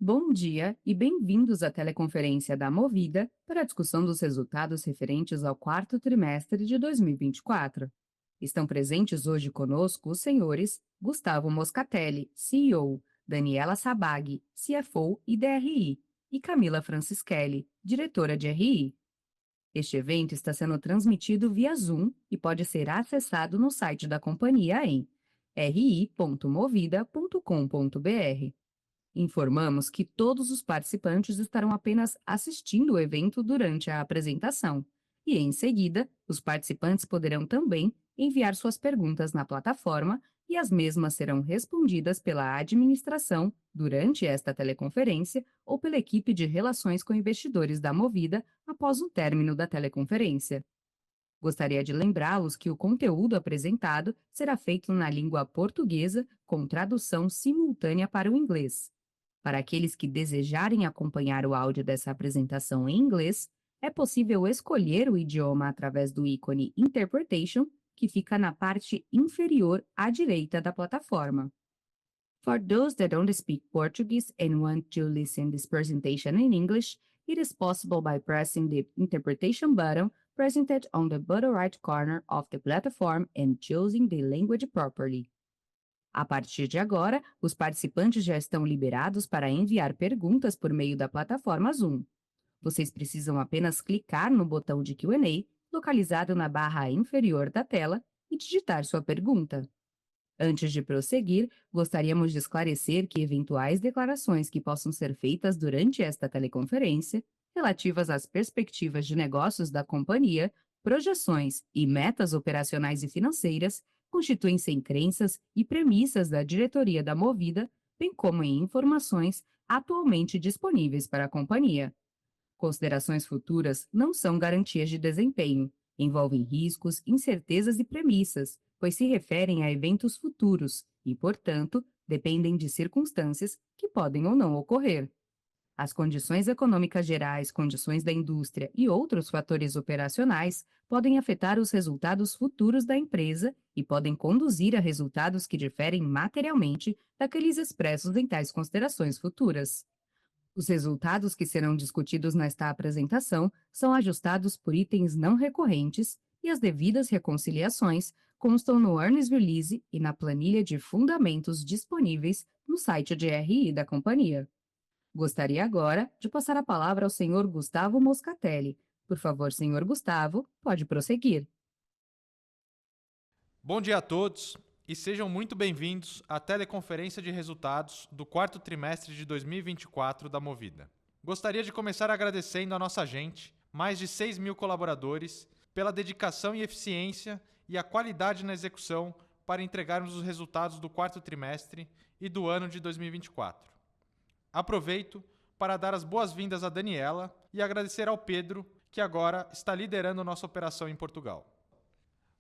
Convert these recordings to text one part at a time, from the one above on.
Bom dia e bem-vindos à teleconferência da Movida para a discussão dos resultados referentes ao quarto trimestre de 2024. Estão presentes hoje conosco os senhores Gustavo Moscatelli, CEO, Daniela Sabag, CFO e DRI, e Camila Francischelli, diretora de RI. Este evento está sendo transmitido via Zoom e pode ser acessado no site da companhia em ri.movida.com.br. Informamos que todos os participantes estarão apenas assistindo o evento durante a apresentação, e, em seguida, os participantes poderão também enviar suas perguntas na plataforma e as mesmas serão respondidas pela administração durante esta teleconferência ou pela equipe de relações com investidores da Movida após o término da teleconferência. Gostaria de lembrá-los que o conteúdo apresentado será feito na língua portuguesa com tradução simultânea para o inglês. Para aqueles que desejarem acompanhar o áudio dessa apresentação em inglês, é possível escolher o idioma através do ícone Interpretation, que fica na parte inferior à direita da plataforma. For those that don't speak Portuguese and want to listen this presentation in English, it is possible by pressing the interpretation button presented on the bottom right corner of the platform and choosing the language properly. A partir de agora, os participantes já estão liberados para enviar perguntas por meio da plataforma Zoom. Vocês precisam apenas clicar no botão de Q&A, localizado na barra inferior da tela, e digitar sua pergunta. Antes de prosseguir, gostaríamos de esclarecer que eventuais declarações que possam ser feitas durante esta teleconferência, relativas às perspectivas de negócios da companhia, projeções e metas operacionais e financeiras, constituem-se em crenças e premissas da diretoria da Movida, bem como em informações atualmente disponíveis para a companhia. Considerações futuras não são garantias de desempenho, envolvem riscos, incertezas e premissas, pois se referem a eventos futuros e, portanto, dependem de circunstâncias que podem ou não ocorrer. As condições econômicas gerais, condições da indústria e outros fatores operacionais podem afetar os resultados futuros da empresa e podem conduzir a resultados que diferem materialmente daqueles expressos em tais considerações futuras. Os resultados que serão discutidos nesta apresentação são ajustados por itens não recorrentes e as devidas reconciliações constam no Earnings Release e na planilha de fundamentos disponíveis no site de RI da companhia. Gostaria agora de passar a palavra ao senhor Gustavo Moscatelli. Por favor, senhor Gustavo, pode prosseguir. Bom dia a todos e sejam muito bem-vindos à teleconferência de resultados do quarto trimestre de 2024 da Movida. Gostaria de começar agradecendo a nossa gente, mais de 6.000 colaboradores, pela dedicação e eficiência e a qualidade na execução para entregarmos os resultados do quarto trimestre e do ano de 2024. Aproveito para dar as boas-vindas a Daniela e agradecer ao Pedro, que agora está liderando nossa operação em Portugal.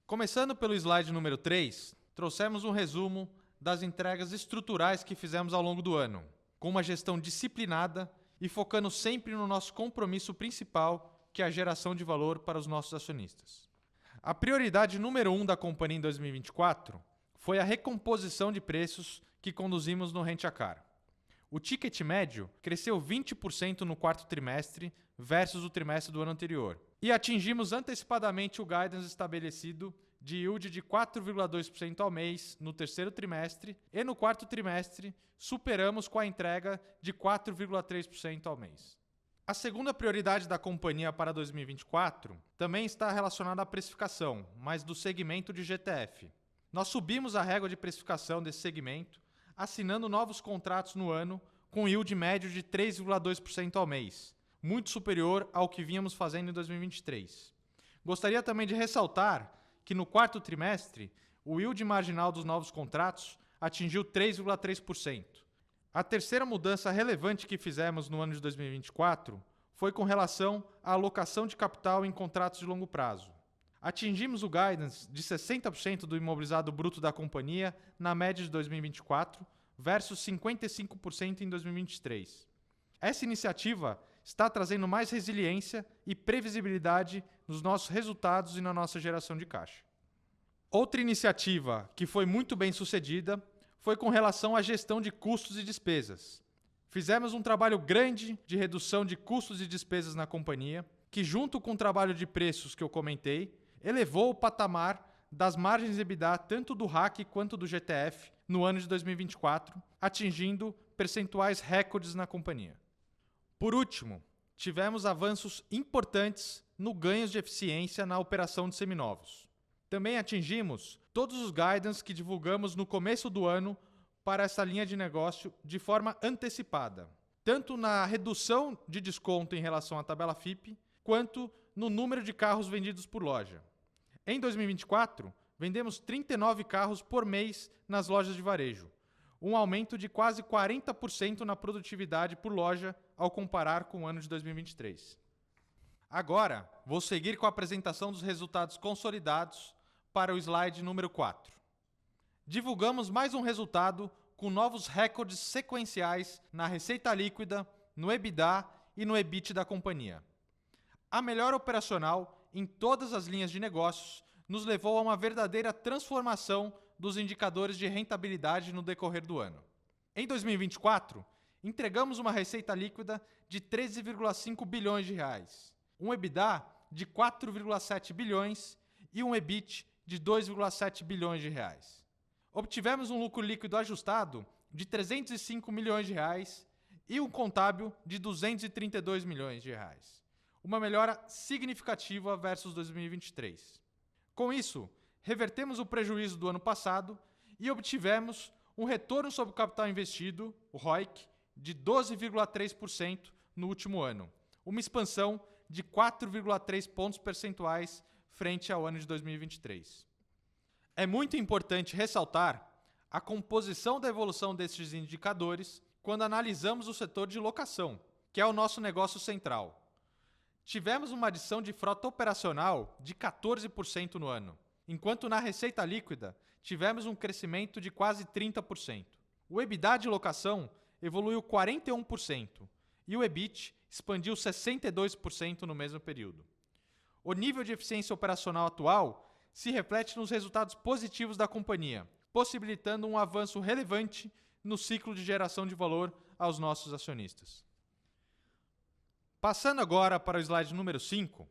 Começando pelo slide número 3, trouxemos um resumo das entregas estruturais que fizemos ao longo do ano, com uma gestão disciplinada e focando sempre no nosso compromisso principal, que é a geração de valor para os nossos acionistas. A prioridade número 1 da companhia em 2024 foi a recomposição de preços que conduzimos no Rent a Car. O ticket médio cresceu 20% no quarto trimestre versus o trimestre do ano anterior. E atingimos antecipadamente o guidance estabelecido de yield de 4,2% ao mês no terceiro trimestre e no quarto trimestre superamos com a entrega de 4,3% ao mês. A segunda prioridade da companhia para 2024 também está relacionada à precificação, mas do segmento de GTF. Nós subimos a régua de precificação desse segmento, assinando novos contratos no ano com yield médio de 3,2% ao mês, muito superior ao que vínhamos fazendo em 2023. Gostaria também de ressaltar que no quarto trimestre, o yield marginal dos novos contratos atingiu 3,3%. A terceira mudança relevante que fizemos no ano de 2024 foi com relação à alocação de capital em contratos de longo prazo. Atingimos o guidance de 60% do imobilizado bruto da companhia na média de 2024 versus 55% em 2023. Essa iniciativa está trazendo mais resiliência e previsibilidade nos nossos resultados e na nossa geração de caixa. Outra iniciativa que foi muito bem sucedida foi com relação à gestão de custos e despesas. Fizemos um trabalho grande de redução de custos e despesas na companhia, que junto com o trabalho de preços que eu comentei, elevou o patamar das margens EBITDA tanto do RAC quanto do GTF no ano de 2024, atingindo percentuais recordes na companhia. Por último, tivemos avanços importantes no ganhos de eficiência na operação de seminovos. Também atingimos todos os guidance que divulgamos no começo do ano para essa linha de negócio de forma antecipada, tanto na redução de desconto em relação à tabela FIPE, quanto no número de carros vendidos por loja. Em 2024, vendemos 39 carros por mês nas lojas de varejo, um aumento de quase 40% na produtividade por loja ao comparar com o ano de 2023. Agora, vou seguir com a apresentação dos resultados consolidados para o slide número 4. Divulgamos mais um resultado com novos recordes sequenciais na receita líquida, no EBITDA e no EBIT da companhia. A melhora operacional em todas as linhas de negócios nos levou a uma verdadeira transformação dos indicadores de rentabilidade no decorrer do ano. Em 2024, entregamos uma receita líquida de 13,5 bilhões de reais, um EBITDA de 4,7 bilhões e um EBIT de 2,7 bilhões de reais. Obtivemos um lucro líquido ajustado de 305 milhões de reais e um contábil de 232 milhões de reais, uma melhora significativa versus 2023. Com isso, revertemos o prejuízo do ano passado e obtivemos um retorno sobre o capital investido, o ROIC, de 12,3% no último ano, uma expansão de 4,3 pontos percentuais frente ao ano de 2023. É muito importante ressaltar a composição da evolução desses indicadores quando analisamos o setor de locação, que é o nosso negócio central. Tivemos uma adição de frota operacional de 14% no ano, enquanto na receita líquida tivemos um crescimento de quase 30%. O EBITDA de locação evoluiu 41% e o EBIT expandiu 62% no mesmo período. O nível de eficiência operacional atual se reflete nos resultados positivos da companhia, possibilitando um avanço relevante no ciclo de geração de valor aos nossos acionistas. Passando agora para o slide número 5,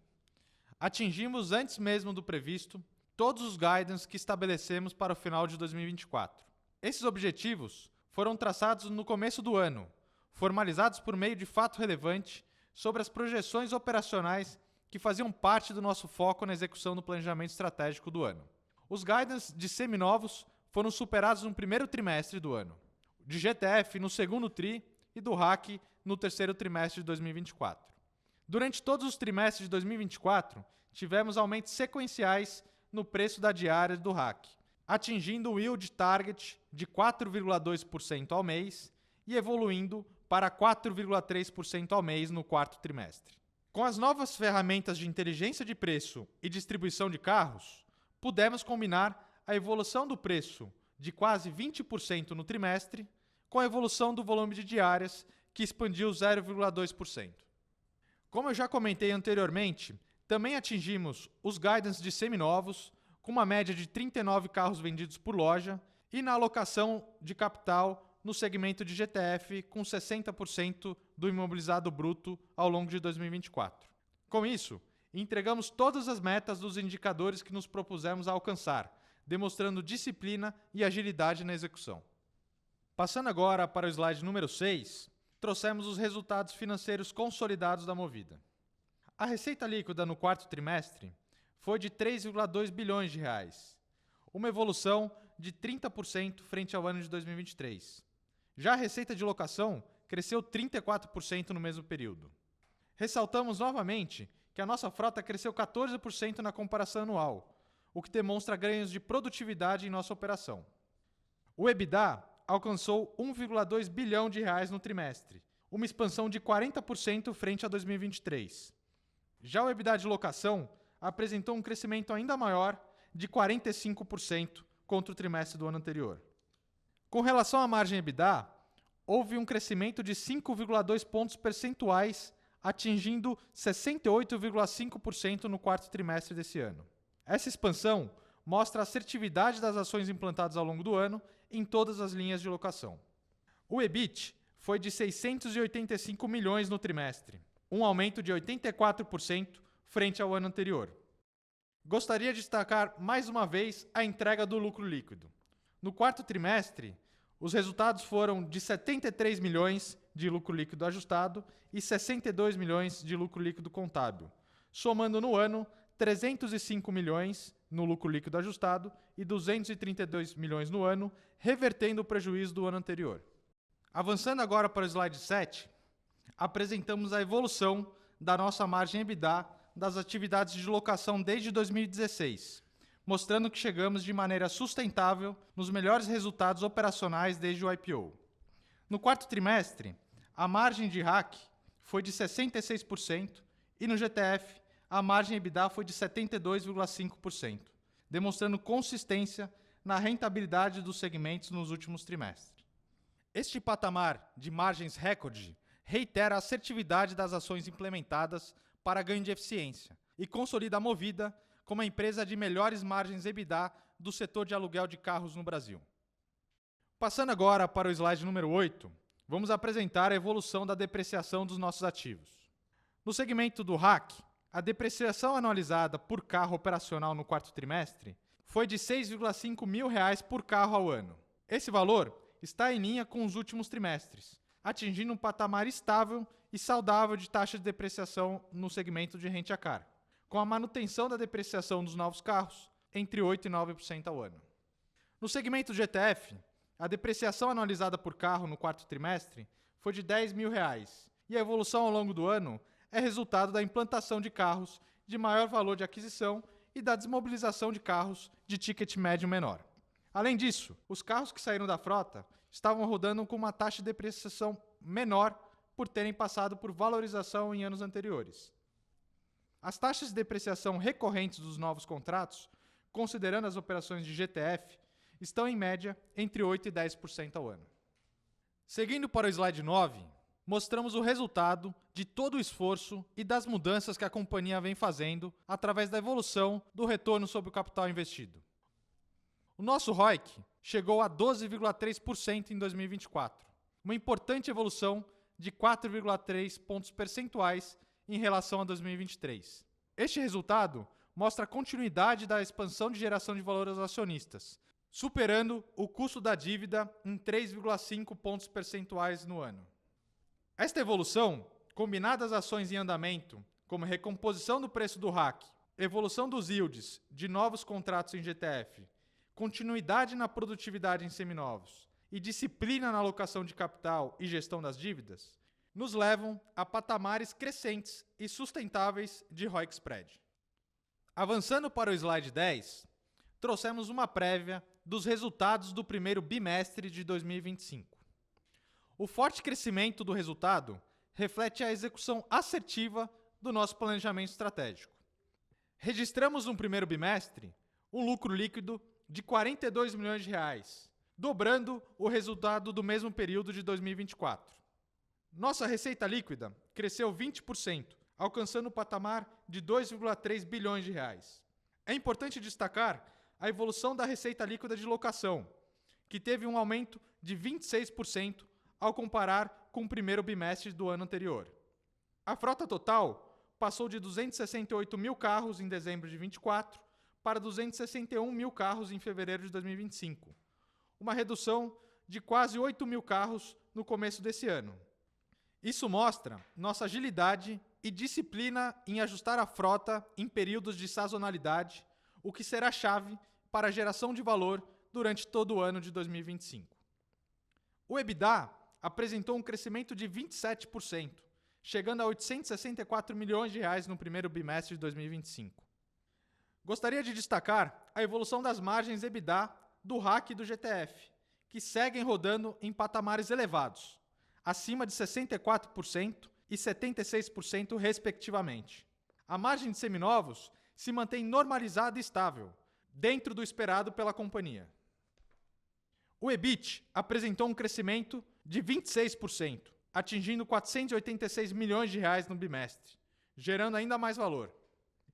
atingimos antes mesmo do previsto todos os guidance que estabelecemos para o final de 2024. Esses objetivos foram traçados no começo do ano, formalizados por meio de fato relevante sobre as projeções operacionais que faziam parte do nosso foco na execução do planejamento estratégico do ano. Os guidance de seminovos foram superados no primeiro trimestre do ano, de GTF no segundo TRI e do RAC no terceiro trimestre de 2024. Durante todos os trimestres de 2024, tivemos aumentos sequenciais no preço da diária do RAC, atingindo o yield target de 4,2% ao mês e evoluindo para 4,3% ao mês no quarto trimestre. Com as novas ferramentas de inteligência de preço e distribuição de carros, pudemos combinar a evolução do preço de quase 20% no trimestre com a evolução do volume de diárias, que expandiu 0,2%. Como eu já comentei anteriormente, também atingimos os guidance de seminovos, com uma média de 39 carros vendidos por loja, e na alocação de capital no segmento de GTF, com 60% do imobilizado bruto ao longo de 2024. Com isso, entregamos todas as metas dos indicadores que nos propusemos a alcançar, demonstrando disciplina e agilidade na execução. Passando agora para o slide número 6, trouxemos os resultados financeiros consolidados da Movida. A receita líquida no quarto trimestre foi de 3,2 bilhões de reais, uma evolução de 30% frente ao ano de 2023. Já a receita de locação cresceu 34% no mesmo período. Ressaltamos novamente que a nossa frota cresceu 14% na comparação anual, o que demonstra ganhos de produtividade em nossa operação. O EBITDA alcançou 1,2 bilhão de reais no trimestre, uma expansão de 40% frente a 2023. Já o EBITDA de locação apresentou um crescimento ainda maior de 45% contra o trimestre do ano anterior. Com relação à margem EBITDA, houve um crescimento de 5,2 pontos percentuais, atingindo 68,5% no quarto trimestre desse ano. Essa expansão mostra a assertividade das ações implantadas ao longo do ano em todas as linhas de locação. O EBIT foi de 685 milhões no trimestre, um aumento de 84% frente ao ano anterior. Gostaria de destacar mais uma vez a entrega do lucro líquido. No quarto trimestre, os resultados foram de 73 milhões de lucro líquido ajustado e 62 milhões de lucro líquido contábil, somando no ano 305 milhões no lucro líquido ajustado e 232 milhões no ano, revertendo o prejuízo do ano anterior. Avançando agora para o slide 7, apresentamos a evolução da nossa margem EBITDA das atividades de locação desde 2016, mostrando que chegamos de maneira sustentável nos melhores resultados operacionais desde o IPO. No quarto trimestre, a margem de RAC foi de 66% e no GTF a margem EBITDA foi de 72,5%, demonstrando consistência na rentabilidade dos segmentos nos últimos trimestres. Este patamar de margens recorde reitera a assertividade das ações implementadas para ganho de eficiência e consolida a Movida como a empresa de melhores margens EBITDA do setor de aluguel de carros no Brasil. Passando agora para o slide número 8, vamos apresentar a evolução da depreciação dos nossos ativos. No segmento do RAC, a depreciação anualizada por carro operacional no quarto trimestre foi de R$ 6,5 mil por carro ao ano. Esse valor está em linha com os últimos trimestres, atingindo um patamar estável e saudável de taxa de depreciação no segmento de Rent a Car, com a manutenção da depreciação dos novos carros entre 8% e 9% ao ano. No segmento GTF, a depreciação anualizada por carro no quarto trimestre foi de R$ 10 mil e a evolução ao longo do ano é resultado da implantação de carros de maior valor de aquisição e da desmobilização de carros de ticket médio menor. Além disso, os carros que saíram da frota estavam rodando com uma taxa de depreciação menor por terem passado por valorização em anos anteriores. As taxas de depreciação recorrentes dos novos contratos, considerando as operações de GTF, estão em média entre 8% e 10% ao ano. Seguindo para o slide 9, mostramos o resultado de todo o esforço e das mudanças que a companhia vem fazendo através da evolução do retorno sobre o capital investido. O nosso ROIC chegou a 12,3% em 2024, uma importante evolução de 4,3 pontos percentuais em relação a 2023. Este resultado mostra a continuidade da expansão de geração de valor aos acionistas, superando o custo da dívida em 3,5 pontos percentuais no ano. Esta evolução, combinada às ações em andamento, como recomposição do preço do RAC, evolução dos yields de novos contratos em GTF, continuidade na produtividade em seminovos e disciplina na alocação de capital e gestão das dívidas, nos levam a patamares crescentes e sustentáveis de ROIC spread. Avançando para o slide 10, trouxemos uma prévia dos resultados do primeiro bimestre de 2025. O forte crescimento do resultado reflete a execução assertiva do nosso planejamento estratégico. Registramos no primeiro bimestre um lucro líquido de R$ 42 milhões, dobrando o resultado do mesmo período de 2024. Nossa receita líquida cresceu 20%, alcançando o patamar de R$ 2,3 bilhões. É importante destacar a evolução da receita líquida de locação, que teve um aumento de 26% ao comparar com o primeiro bimestre do ano anterior. A frota total passou de 268 mil carros em dezembro de 2024 para 261 mil carros em fevereiro de 2025, uma redução de quase 8 mil carros no começo desse ano. Isso mostra nossa agilidade e disciplina em ajustar a frota em períodos de sazonalidade, o que será chave para a geração de valor durante todo o ano de 2025. O EBITDA apresentou um crescimento de 27%, chegando a R$ 864 milhões no primeiro bimestre de 2025. Gostaria de destacar a evolução das margens EBITDA do RAC e do GTF, que seguem rodando em patamares elevados, acima de 64% e 76% respectivamente. A margem de seminovos se mantém normalizada e estável, dentro do esperado pela companhia. O EBIT apresentou um crescimento de 26%, atingindo R$ 486 milhões no bimestre, gerando ainda mais valor.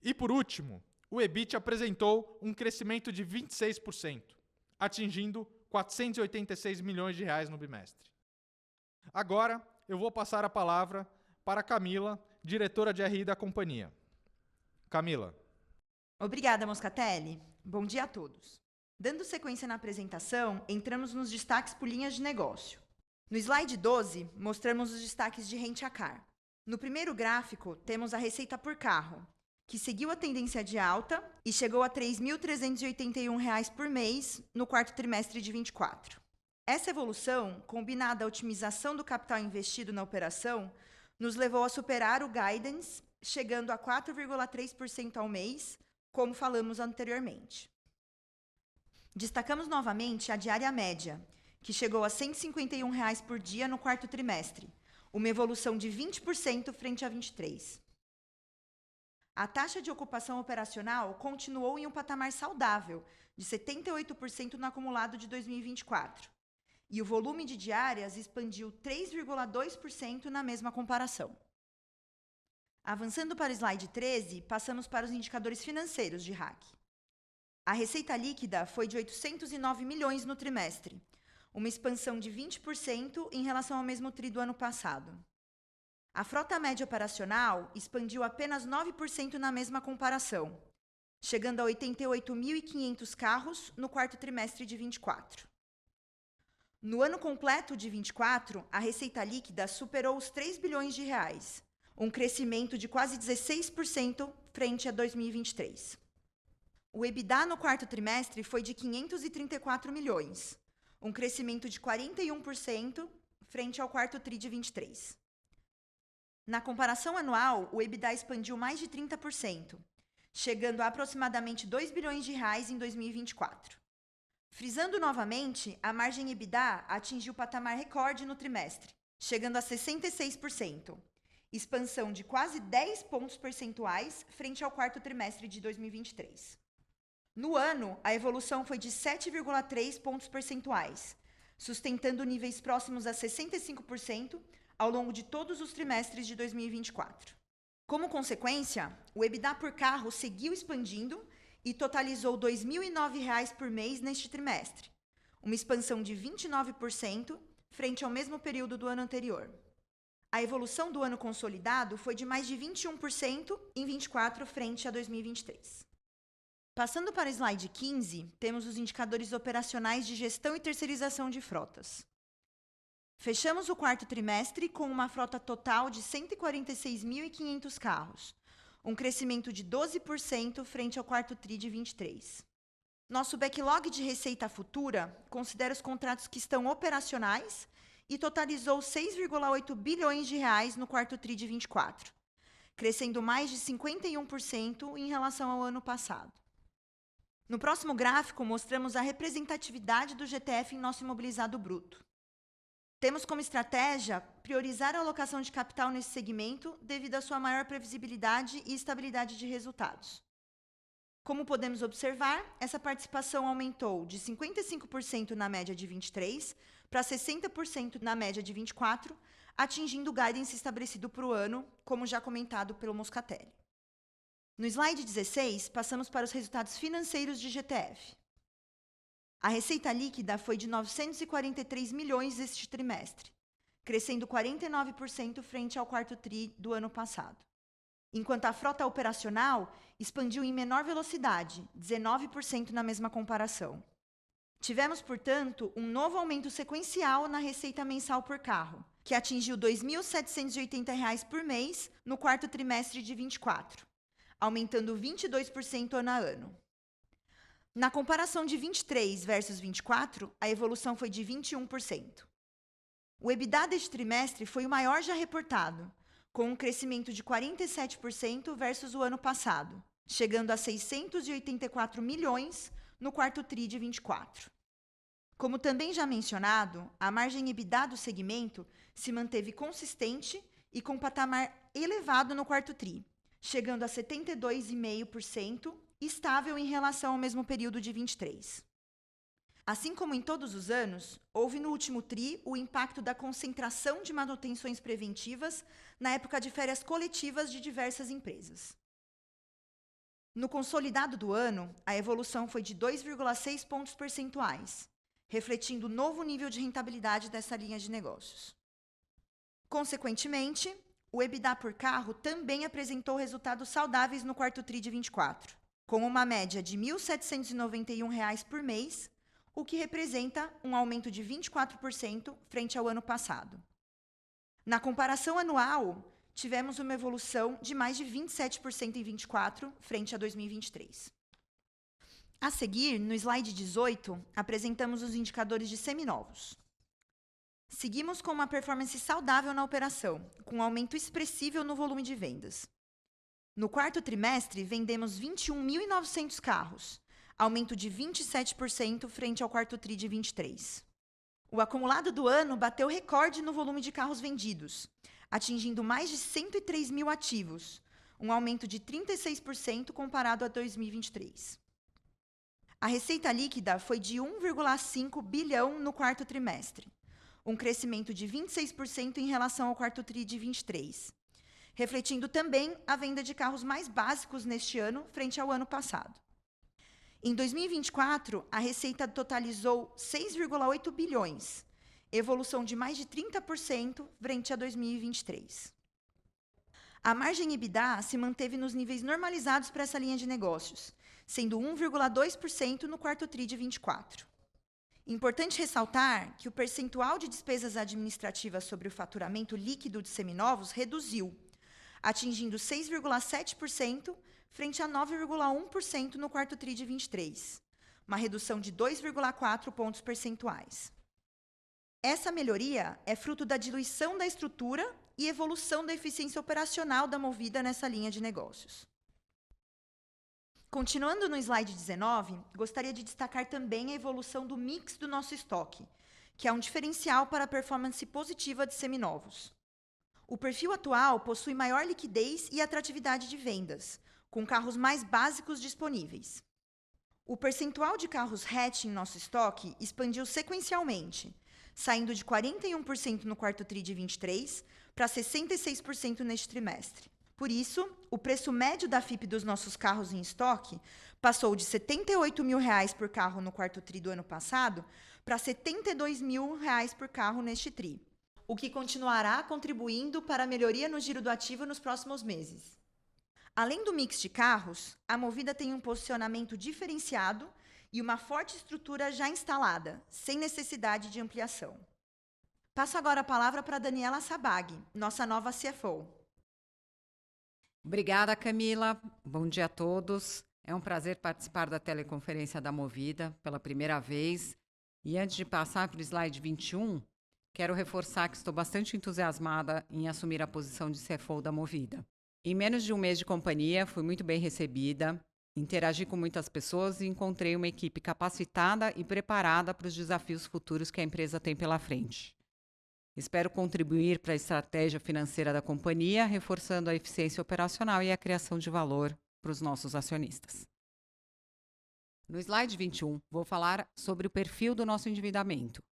E por último, o EBIT apresentou um crescimento de 26%, atingindo R$ 486 milhões no bimestre. Agora, eu vou passar a palavra para a Camila, diretora de RI da companhia. Camila. Obrigada, Moscatelli. Bom dia a todos. Dando sequência na apresentação, entramos nos destaques por linhas de negócio. No slide 12, mostramos os destaques de Rent a Car. No primeiro gráfico, temos a receita por carro, que seguiu a tendência de alta e chegou a R$ 3.381 por mês no quarto trimestre de 24. Essa evolução, combinada à otimização do capital investido na operação, nos levou a superar o guidance, chegando a 4,3% ao mês, como falamos anteriormente. Destacamos novamente a diária média, que chegou a R$ 151 por dia no quarto trimestre, uma evolução de 20% frente a 23. A taxa de ocupação operacional continuou em um patamar saudável, de 78% no acumulado de 2024, e o volume de diárias expandiu 3,2% na mesma comparação. Avançando para o slide 13, passamos para os indicadores financeiros de RAC. A receita líquida foi de 809 milhões no trimestre, uma expansão de 20% em relação ao mesmo tri do ano passado. A frota média operacional expandiu apenas 9% na mesma comparação, chegando a 88.500 carros no quarto trimestre de 24. No ano completo de 24, a receita líquida superou os 3 bilhões de reais, um crescimento de quase 16% frente a 2023. O EBITDA no quarto trimestre foi de 534 milhões, um crescimento de 41% frente ao quarto tri de 23. Na comparação anual, o EBITDA expandiu mais de 30%, chegando a aproximadamente 2 bilhões de reais em 2024. Frisando novamente, a margem EBITDA atingiu o patamar recorde no trimestre, chegando a 66%, expansão de quase 10 pontos percentuais frente ao quarto trimestre de 2023. No ano, a evolução foi de 7,3 pontos percentuais, sustentando níveis próximos a 65% ao longo de todos os trimestres de 2024. Como consequência, o EBITDA por carro seguiu expandindo e totalizou R$ 2.009 por mês neste trimestre, uma expansão de 29% frente ao mesmo período do ano anterior. A evolução do ano consolidado foi de mais de 21% em 24 frente a 2023. Passando para o slide 15, temos os indicadores operacionais de gestão e terceirização de frotas. Fechamos o quarto trimestre com uma frota total de 146.500 carros, um crescimento de 12% frente ao quarto tri de 23. Nosso backlog de receita futura considera os contratos que estão operacionais e totalizou 6,8 bilhões de reais no quarto tri de 24, crescendo mais de 51% em relação ao ano passado. No próximo gráfico, mostramos a representatividade do GTF em nosso imobilizado bruto. Temos como estratégia priorizar a alocação de capital nesse segmento devido à sua maior previsibilidade e estabilidade de resultados. Como podemos observar, essa participação aumentou de 55% na média de 23 para 60% na média de 24, atingindo o guidance estabelecido para o ano, como já comentado pelo Moscatelli. No slide 16, passamos para os resultados financeiros de GTF. A receita líquida foi de 943 milhões este trimestre, crescendo 49% frente ao quarto tri do ano passado. Enquanto a frota operacional expandiu em menor velocidade, 19% na mesma comparação. Tivemos, portanto, um novo aumento sequencial na receita mensal por carro, que atingiu R$ 2.780 por mês no quarto trimestre de 24, aumentando 22% ano a ano. Na comparação de 23 versus 24, a evolução foi de 21%. O EBITDA deste trimestre foi o maior já reportado, com um crescimento de 47% versus o ano passado, chegando a 684 milhões no quarto tri de 24. Como também já mencionado, a margem EBITDA do segmento se manteve consistente e com patamar elevado no quarto tri, chegando a 72,5%, estável em relação ao mesmo período de 23. Assim como em todos os anos, houve no último TRI o impacto da concentração de manutenções preventivas na época de férias coletivas de diversas empresas. No consolidado do ano, a evolução foi de 2,6 pontos percentuais, refletindo o novo nível de rentabilidade dessa linha de negócios. Consequentemente, o EBITDA por carro também apresentou resultados saudáveis no quarto TRI de 24, com uma média de R$ 1.791 por mês, o que representa um aumento de 24% frente ao ano passado. Na comparação anual, tivemos uma evolução de mais de 27% em 24 frente a 2023. A seguir, no slide 18, apresentamos os indicadores de seminovos. Seguimos com uma performance saudável na operação, com um aumento expressivo no volume de vendas. No quarto trimestre, vendemos 21.900 carros, aumento de 27% frente ao quarto TRI de 23. O acumulado do ano bateu recorde no volume de carros vendidos, atingindo mais de 103 mil ativos, um aumento de 36% comparado a 2023. A receita líquida foi de 1,5 bilhão no quarto trimestre, um crescimento de 26% em relação ao quarto TRI de 23, refletindo também a venda de carros mais básicos neste ano frente ao ano passado. Em 2024, a receita totalizou 6,8 bilhões, evolução de mais de 30% frente a 2023. A margem EBITDA se manteve nos níveis normalizados para essa linha de negócios, sendo 1,2% no quarto TRI de 24. Importante ressaltar que o percentual de despesas administrativas sobre o faturamento líquido de seminovos reduziu, atingindo 6,7% frente a 9,1% no quarto TRI de 23, uma redução de 2,4 pontos percentuais. Essa melhoria é fruto da diluição da estrutura e evolução da eficiência operacional da Movida nessa linha de negócios. Continuando no slide 19, gostaria de destacar também a evolução do mix do nosso estoque, que é um diferencial para a performance positiva de seminovos. O perfil atual possui maior liquidez e atratividade de vendas, com carros mais básicos disponíveis. O percentual de carros hatch em nosso estoque expandiu sequencialmente, saindo de 41% no quarto TRI de 23 para 66% neste trimestre. Por isso, o preço médio da FIP dos nossos carros em estoque passou de R$ 78 mil por carro no quarto TRI do ano passado para R$ 72 mil por carro neste TRI, o que continuará contribuindo para a melhoria no giro do ativo nos próximos meses. Além do mix de carros, a Movida tem um posicionamento diferenciado e uma forte estrutura já instalada, sem necessidade de ampliação. Passo agora a palavra para Daniela Sabag, nossa nova CFO. Obrigada, Camila. Bom dia a todos. É um prazer participar da teleconferência da Movida pela primeira vez. E antes de passar para o slide 21, quero reforçar que estou bastante entusiasmada em assumir a posição de CFO da Movida. Em menos de um mês de companhia, fui muito bem recebida, interagi com muitas pessoas e encontrei uma equipe capacitada e preparada para os desafios futuros que a empresa tem pela frente. Espero contribuir para a estratégia financeira da companhia, reforçando a eficiência operacional e a criação de valor para os nossos acionistas. No slide 21, vou falar sobre o perfil do nosso endividamento.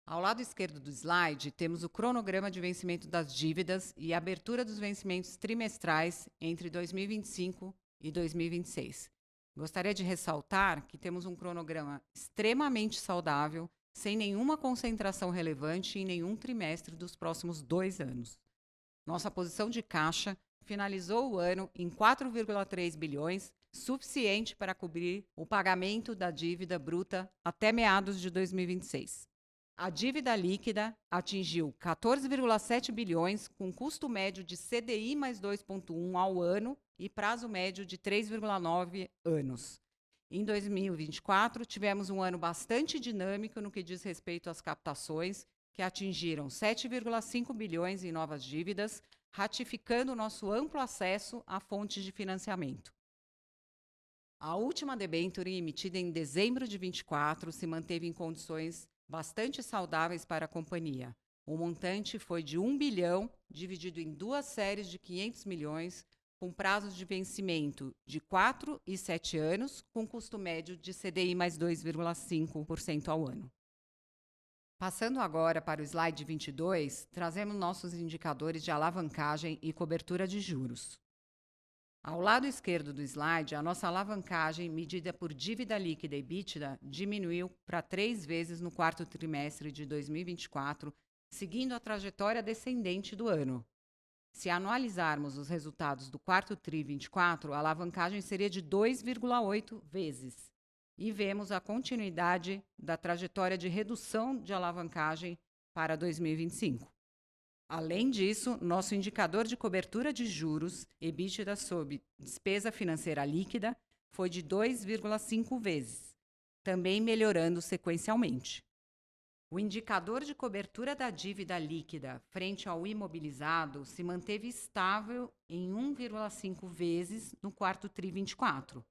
Ao lado esquerdo do slide, temos o cronograma de vencimento das dívidas e a abertura dos vencimentos trimestrais entre 2025 e 2026. Gostaria de ressaltar que temos um cronograma extremamente saudável, sem nenhuma concentração relevante em nenhum trimestre dos próximos 2 anos. Nossa posição de caixa finalizou o ano em 4,3 bilhões, suficiente para cobrir o pagamento da dívida bruta até meados de 2026. A dívida líquida atingiu 14,7 bilhões, com custo médio de CDI mais 2,1 ao ano e prazo médio de 3,9 anos. Em 2024, tivemos um ano bastante dinâmico no que diz respeito às captações, que atingiram 7,5 bilhões em novas dívidas, ratificando nosso amplo acesso a fontes de financiamento. A última debênture, emitida em dezembro de 2024, se manteve em condições bastante saudáveis para a companhia. O montante foi de 1 bilhão, dividido em 2 séries de 500 milhões, com prazos de vencimento de 4 e 7 anos, com custo médio de CDI mais 2,5% ao ano. Passando agora para o slide 22, trazemos nossos indicadores de alavancagem e cobertura de juros. Ao lado esquerdo do slide, a nossa alavancagem, medida por dívida líquida e EBITDA, diminuiu para 3 vezes no quarto trimestre de 2024, seguindo a trajetória descendente do ano. Se anualizarmos os resultados do quarto TRI 24, a alavancagem seria de 2,8 vezes. E vemos a continuidade da trajetória de redução de alavancagem para 2025. Além disso, nosso indicador de cobertura de juros, EBITDA sob despesa financeira líquida, foi de 2,5 vezes, também melhorando sequencialmente. O indicador de cobertura da dívida líquida frente ao imobilizado se manteve estável em 1,5 vezes no quarto TRI 24.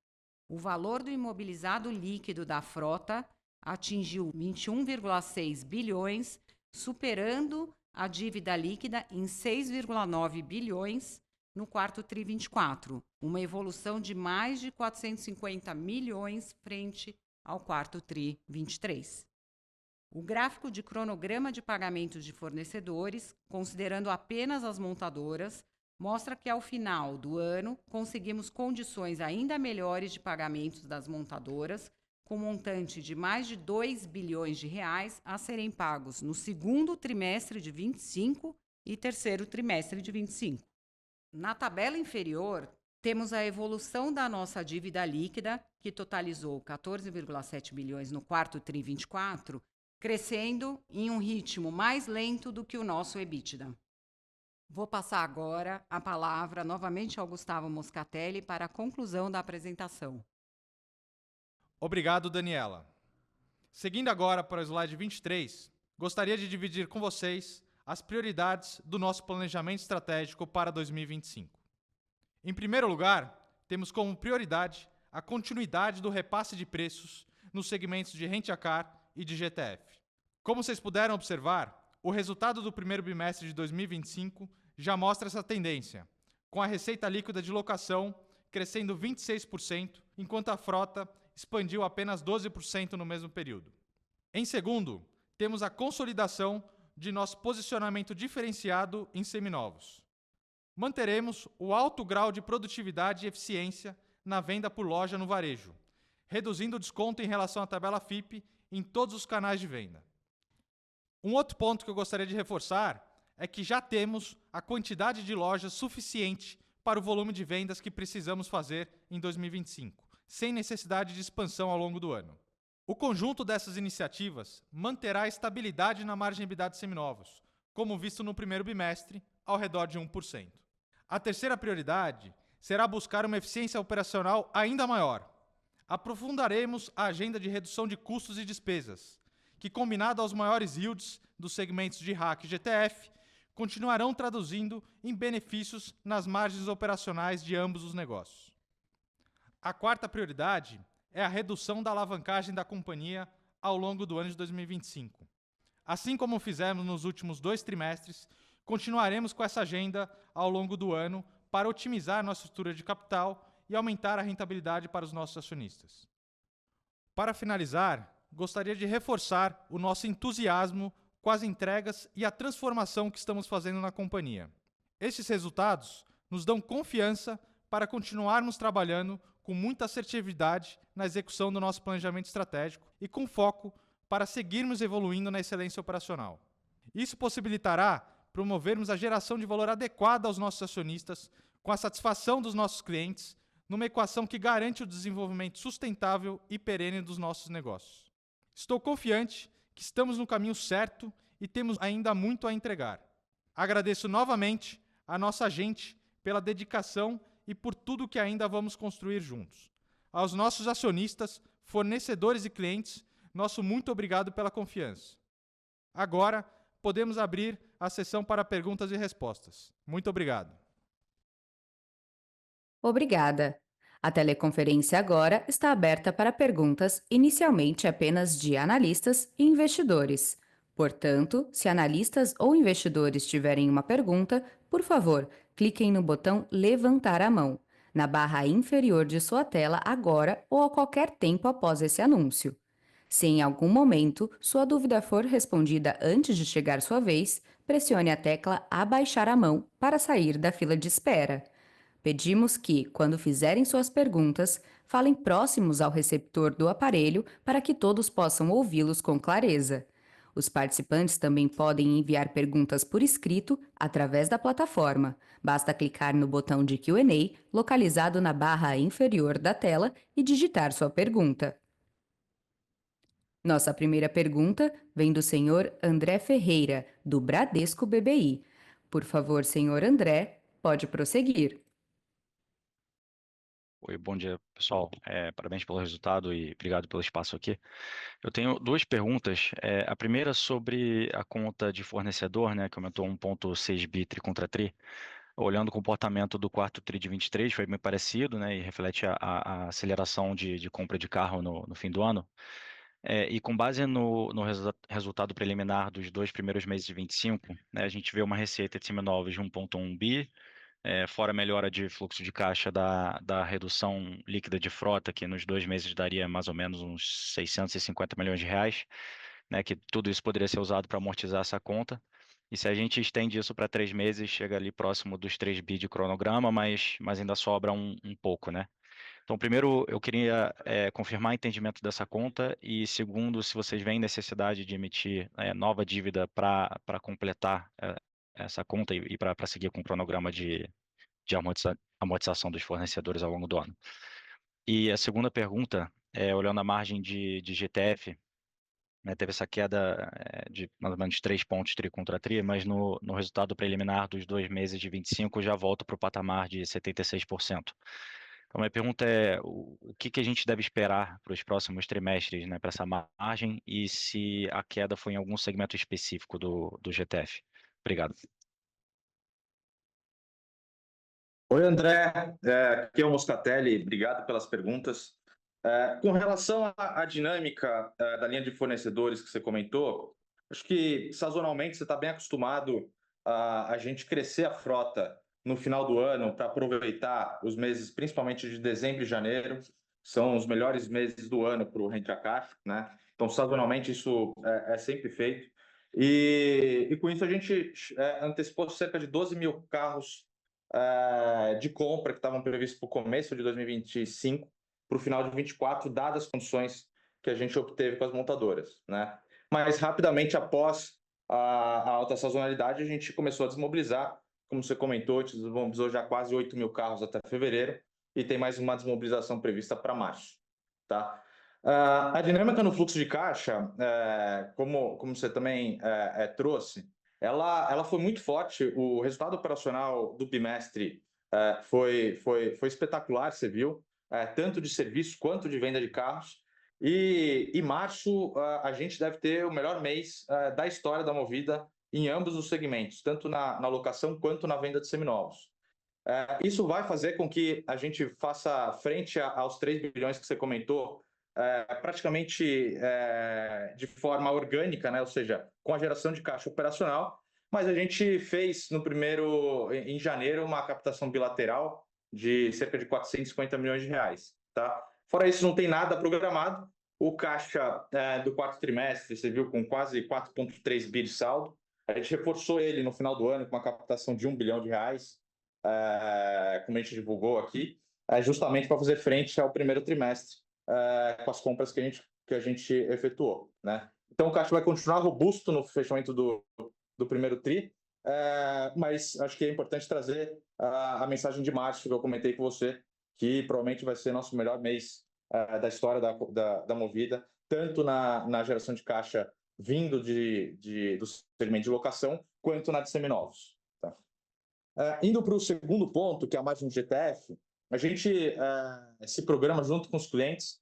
O valor do imobilizado líquido da frota atingiu 21,6 bilhões, superando a dívida líquida em 6,9 bilhões no quarto TRI 24, uma evolução de mais de 450 milhões frente ao quarto TRI 23. O gráfico de cronograma de pagamentos de fornecedores, considerando apenas as montadoras, mostra que ao final do ano conseguimos condições ainda melhores de pagamentos das montadoras, com montante de mais de 2 bilhões de reais a serem pagos no segundo trimestre de 25 e terceiro trimestre de 25. Na tabela inferior, temos a evolução da nossa dívida líquida, que totalizou 14,7 bilhões no quarto TRI 24, crescendo em um ritmo mais lento do que o nosso EBITDA. Vou passar agora a palavra novamente ao Gustavo Moscatelli para a conclusão da apresentação. Obrigado, Daniela. Seguindo agora para o slide 23, gostaria de dividir com vocês as prioridades do nosso planejamento estratégico para 2025. Em primeiro lugar, temos como prioridade a continuidade do repasse de preços nos segmentos de Rent a Car e de GTF. Como vocês puderam observar, o resultado do primeiro bimestre de 2025 já mostra essa tendência, com a receita líquida de locação crescendo 26%, enquanto a frota expandiu apenas 12% no mesmo período. Em segundo, temos a consolidação de nosso posicionamento diferenciado em seminovos. Manteremos o alto grau de produtividade e eficiência na venda por loja no varejo, reduzindo o desconto em relação à tabela FIPE em todos os canais de venda. Um outro ponto que eu gostaria de reforçar é que já temos a quantidade de lojas suficiente para o volume de vendas que precisamos fazer em 2025, sem necessidade de expansão ao longo do ano. O conjunto dessas iniciativas manterá a estabilidade na margem EBITDA de seminovos, como visto no primeiro bimestre, ao redor de 1%. A terceira prioridade será buscar uma eficiência operacional ainda maior. Aprofundaremos a agenda de redução de custos e despesas, que, combinado aos maiores yields dos segmentos de RAC e GTF, continuarão traduzindo em benefícios nas margens operacionais de ambos os negócios. A quarta prioridade é a redução da alavancagem da companhia ao longo do ano de 2025. Assim como fizemos nos últimos 2 trimestres, continuaremos com essa agenda ao longo do ano para otimizar nossa estrutura de capital e aumentar a rentabilidade para os nossos acionistas. Para finalizar, gostaria de reforçar o nosso entusiasmo com as entregas e a transformação que estamos fazendo na companhia. Estes resultados nos dão confiança para continuarmos trabalhando com muita assertividade na execução do nosso planejamento estratégico e com foco para seguirmos evoluindo na excelência operacional. Isso possibilitará promovermos a geração de valor adequada aos nossos acionistas, com a satisfação dos nossos clientes, numa equação que garante o desenvolvimento sustentável e perene dos nossos negócios. Estou confiante que estamos no caminho certo e temos ainda muito a entregar. Agradeço novamente a nossa gente pela dedicação e por tudo que ainda vamos construir juntos. Aos nossos acionistas, fornecedores e clientes, nosso muito obrigado pela confiança. Agora, podemos abrir a sessão para perguntas e respostas. Muito obrigado. Obrigada. A teleconferência agora está aberta para perguntas inicialmente apenas de analistas e investidores. Portanto, se analistas ou investidores tiverem uma pergunta, por favor, cliquem no botão Levantar a mão, na barra inferior de sua tela agora ou a qualquer tempo após esse anúncio. Se em algum momento sua dúvida for respondida antes de chegar sua vez, pressione a tecla Abaixar a mão para sair da fila de espera. Pedimos que, quando fizerem suas perguntas, falem próximos ao receptor do aparelho para que todos possam ouvi-los com clareza. Os participantes também podem enviar perguntas por escrito através da plataforma. Basta clicar no botão de Q&A localizado na barra inferior da tela e digitar sua pergunta. Nossa primeira pergunta vem do senhor André Ferreira, do Bradesco BBI. Por favor, senhor André, pode prosseguir. Oi, bom dia, pessoal. Parabéns pelo resultado e obrigado pelo espaço aqui. Eu tenho duas perguntas. A primeira sobre a conta de fornecedor, né, que aumentou 1,6 bi tri contra tri. Olhando o comportamento do quarto tri de 23, foi bem parecido, né, e reflete a aceleração de compra de carro no fim do ano. E com base no resultado preliminar dos 2 primeiros meses de 25, né, a gente vê uma receita de seminovos de 1,1 bi, fora a melhora de fluxo de caixa da redução líquida de frota, que nos 2 meses daria mais ou menos uns 650 milhões de reais, né, que tudo isso poderia ser usado para amortizar essa conta. E se a gente estende isso para 3 meses, chega ali próximo dos 3 bi de cronograma, mas ainda sobra um pouco, né? Então, primeiro, eu queria confirmar o entendimento dessa conta e, segundo, se vocês veem necessidade de emitir nova dívida para completar essa conta e para seguir com o cronograma de amortização dos fornecedores ao longo do ano. E a segunda pergunta, olhando a margem de GTF, né, teve essa queda de mais ou menos 3 pontos tri contra tri, mas no resultado preliminar dos 2 meses de 25 já volta para o patamar de 76%. Então, minha pergunta é o que a gente deve esperar para os próximos trimestres, né, para essa margem e se a queda foi em algum segmento específico do GTF. Obrigado. Oi, André. Aqui é o Moscatelli. Obrigado pelas perguntas. Com relação à dinâmica da linha de fornecedores que você comentou, acho que sazonalmente você está bem acostumado a gente crescer a frota no final do ano para aproveitar os meses, principalmente de dezembro e janeiro, são os melhores meses do ano para o Rent a Car, né? Então, sazonalmente, isso é sempre feito. E com isso, a gente antecipou cerca de 12 mil carros de compra que estavam previstos para o começo de 2025 para o final de 24, dadas as condições que a gente obteve com as montadoras, né? Mas rapidamente após a alta sazonalidade, a gente começou a desmobilizar, como você comentou, a gente desmobilizou já quase 8 mil carros até fevereiro e tem mais uma desmobilização prevista para março, tá? A dinâmica no fluxo de caixa, como você também trouxe, ela foi muito forte. O resultado operacional do bimestre foi espetacular, você viu, tanto de serviço quanto de venda de carros. E março a gente deve ter o melhor mês da história da Movida em ambos os segmentos, tanto na locação quanto na venda de seminovos. Isso vai fazer com que a gente faça frente aos 3 bilhões que você comentou, praticamente de forma orgânica, né? Ou seja, com a geração de caixa operacional, mas a gente fez em janeiro, uma captação bilateral de cerca de 450 milhões de reais, tá? Fora isso, não tem nada programado. O caixa do quarto trimestre, você viu, com quase 4,3 bi de saldo. A gente reforçou ele no final do ano com uma captação de 1 bilhão de reais, como a gente divulgou aqui, justamente para fazer frente ao primeiro trimestre, com as compras que a gente efetuou, né? Então, o caixa vai continuar robusto no fechamento do primeiro tri, mas acho que é importante trazer a mensagem de março que eu comentei com você, que provavelmente vai ser nosso melhor mês da história da Movida, tanto na geração de caixa vindo do segmento de locação, quanto na de seminovos. Tá? Indo para o segundo ponto, que é a margem de GTF, a gente se programa junto com os clientes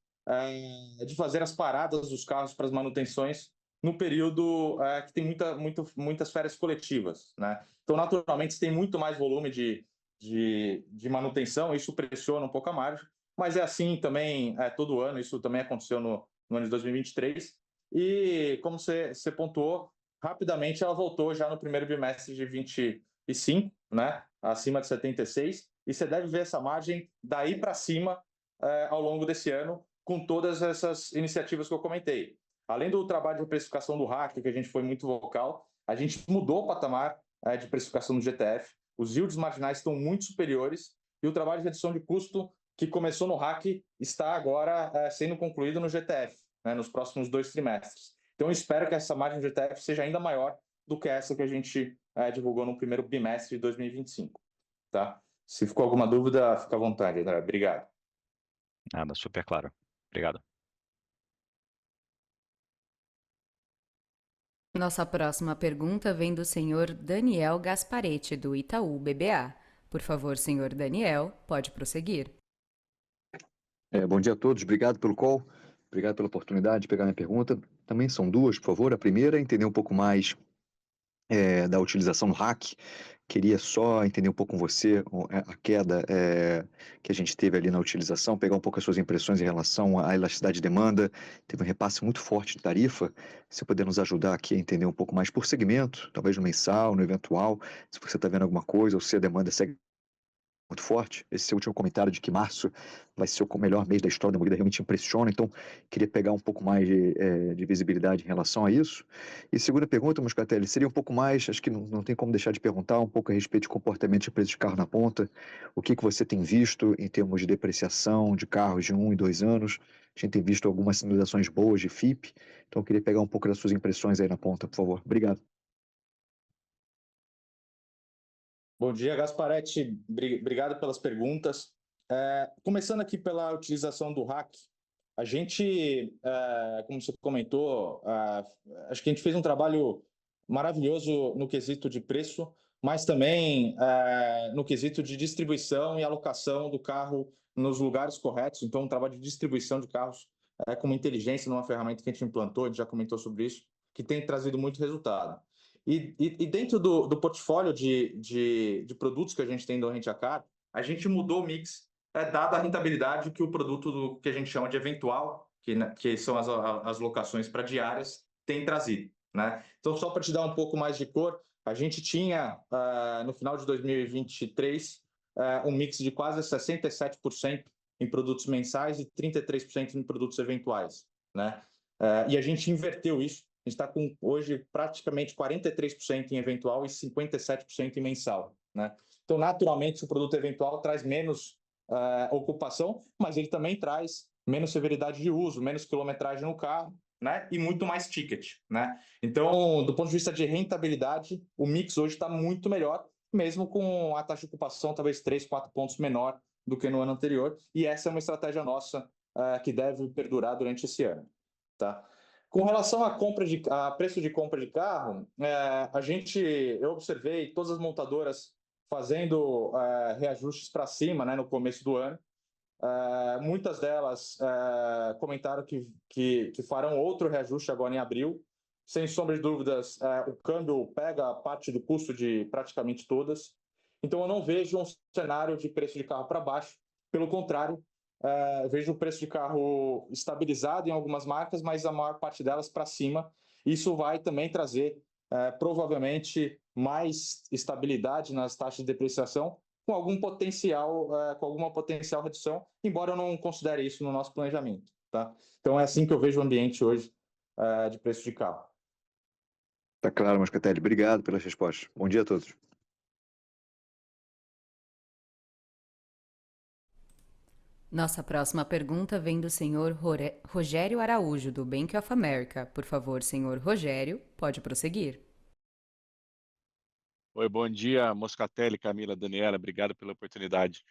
de fazer as paradas dos carros para as manutenções no período que tem muitas férias coletivas, né? Então, naturalmente, se tem muito mais volume de manutenção, isso pressiona um pouco a margem, mas é assim também todo ano, isso também aconteceu no ano de 2023, e como você pontuou, rapidamente ela voltou já no primeiro bimestre de 25, né? Acima de 76, e você deve ver essa margem daí para cima ao longo desse ano, com todas essas iniciativas que eu comentei. Além do trabalho de precificação do RAC, que a gente foi muito vocal, a gente mudou o patamar de precificação do GTF, os yields marginais estão muito superiores e o trabalho de redução de custo que começou no RAC está agora sendo concluído no GTF, né, nos próximos 2 trimestres. Então, eu espero que essa margem de ETF seja ainda maior do que essa que a gente divulgou no primeiro bimestre de 2025. Tá? Se ficou alguma dúvida, fica à vontade, André. Obrigado. Nada, super claro. Obrigado. Nossa próxima pergunta vem do senhor Daniel Gasparetti, do Itaú BBA. Por favor, senhor Daniel, pode prosseguir. Bom dia a todos, obrigado pelo call, obrigado pela oportunidade de pegar minha pergunta. Também são duas, por favor. A primeira é entender um pouco mais da utilização do hack. Queria só entender um pouco com você a queda que a gente teve ali na utilização, pegar um pouco as suas impressões em relação à elasticidade de demanda. Teve um repasse muito forte de tarifa. Se puder nos ajudar aqui a entender um pouco mais por segmento, talvez no mensal, no eventual, se você está vendo alguma coisa ou se a demanda segue muito forte. Esse seu último comentário de que março vai ser o melhor mês da história da Movida realmente impressiona, então queria pegar um pouco mais de visibilidade em relação a isso. E segunda pergunta, Moscatelli, seria um pouco mais, acho que não tem como deixar de perguntar, um pouco a respeito de comportamento de preço de carro na ponta. O que você tem visto em termos de depreciação de carros de 1 e 2 anos? A gente tem visto algumas sinalizações boas de FIP, então eu queria pegar um pouco das suas impressões aí na ponta, por favor. Obrigado. Bom dia, Gasparetti. Obrigado pelas perguntas. Começando aqui pela utilização do hack, a gente, como você comentou, acho que a gente fez um trabalho maravilhoso no quesito de preço, mas também no quesito de distribuição e alocação do carro nos lugares corretos. Então, um trabalho de distribuição de carros com uma inteligência numa ferramenta que a gente implantou, a gente já comentou sobre isso, que tem trazido muito resultado. E dentro do portfólio de produtos que a gente tem do Rent a Car, a gente mudou o mix, dada a rentabilidade que o produto que a gente chama de eventual, que são as locações para diárias, tem trazido. Né? Então, só para te dar um pouco mais de cor, a gente tinha, no final de 2023, um mix de quase 67% em produtos mensais e 33% em produtos eventuais. Né? E a gente inverteu isso. A gente está com, hoje, praticamente 43% em eventual e 57% em mensal. Né? Então, naturalmente, o produto eventual traz menos ocupação, mas ele também traz menos severidade de uso, menos quilometragem no carro, né? E muito mais ticket. Né? Então, do ponto de vista de rentabilidade, o mix hoje está muito melhor, mesmo com a taxa de ocupação talvez 3, 4 pontos menor do que no ano anterior. E essa é uma estratégia nossa que deve perdurar durante esse ano. Tá? Com relação a preço de compra de carro, eu observei todas as montadoras fazendo reajustes para cima, né, no começo do ano. Muitas delas comentaram que farão outro reajuste agora em abril. Sem sombra de dúvidas, o câmbio pega parte do custo de praticamente todas. Então, eu não vejo um cenário de preço de carro para baixo. Pelo contrário, vejo o preço de carro estabilizado em algumas marcas, mas a maior parte delas para cima. Isso vai também trazer, provavelmente, mais estabilidade nas taxas de depreciação, com alguma potencial redução, embora eu não considere isso no nosso planejamento. Tá? Então, é assim que eu vejo o ambiente hoje de preço de carro. Tá claro, Moscatelli. Obrigado pelas respostas. Bom dia a todos. Nossa próxima pergunta vem do senhor Rogério Araújo, do Bank of America. Por favor, senhor Rogério, pode prosseguir. Oi, bom dia, Moscatelli, Camila, Daniela, obrigado pela oportunidade.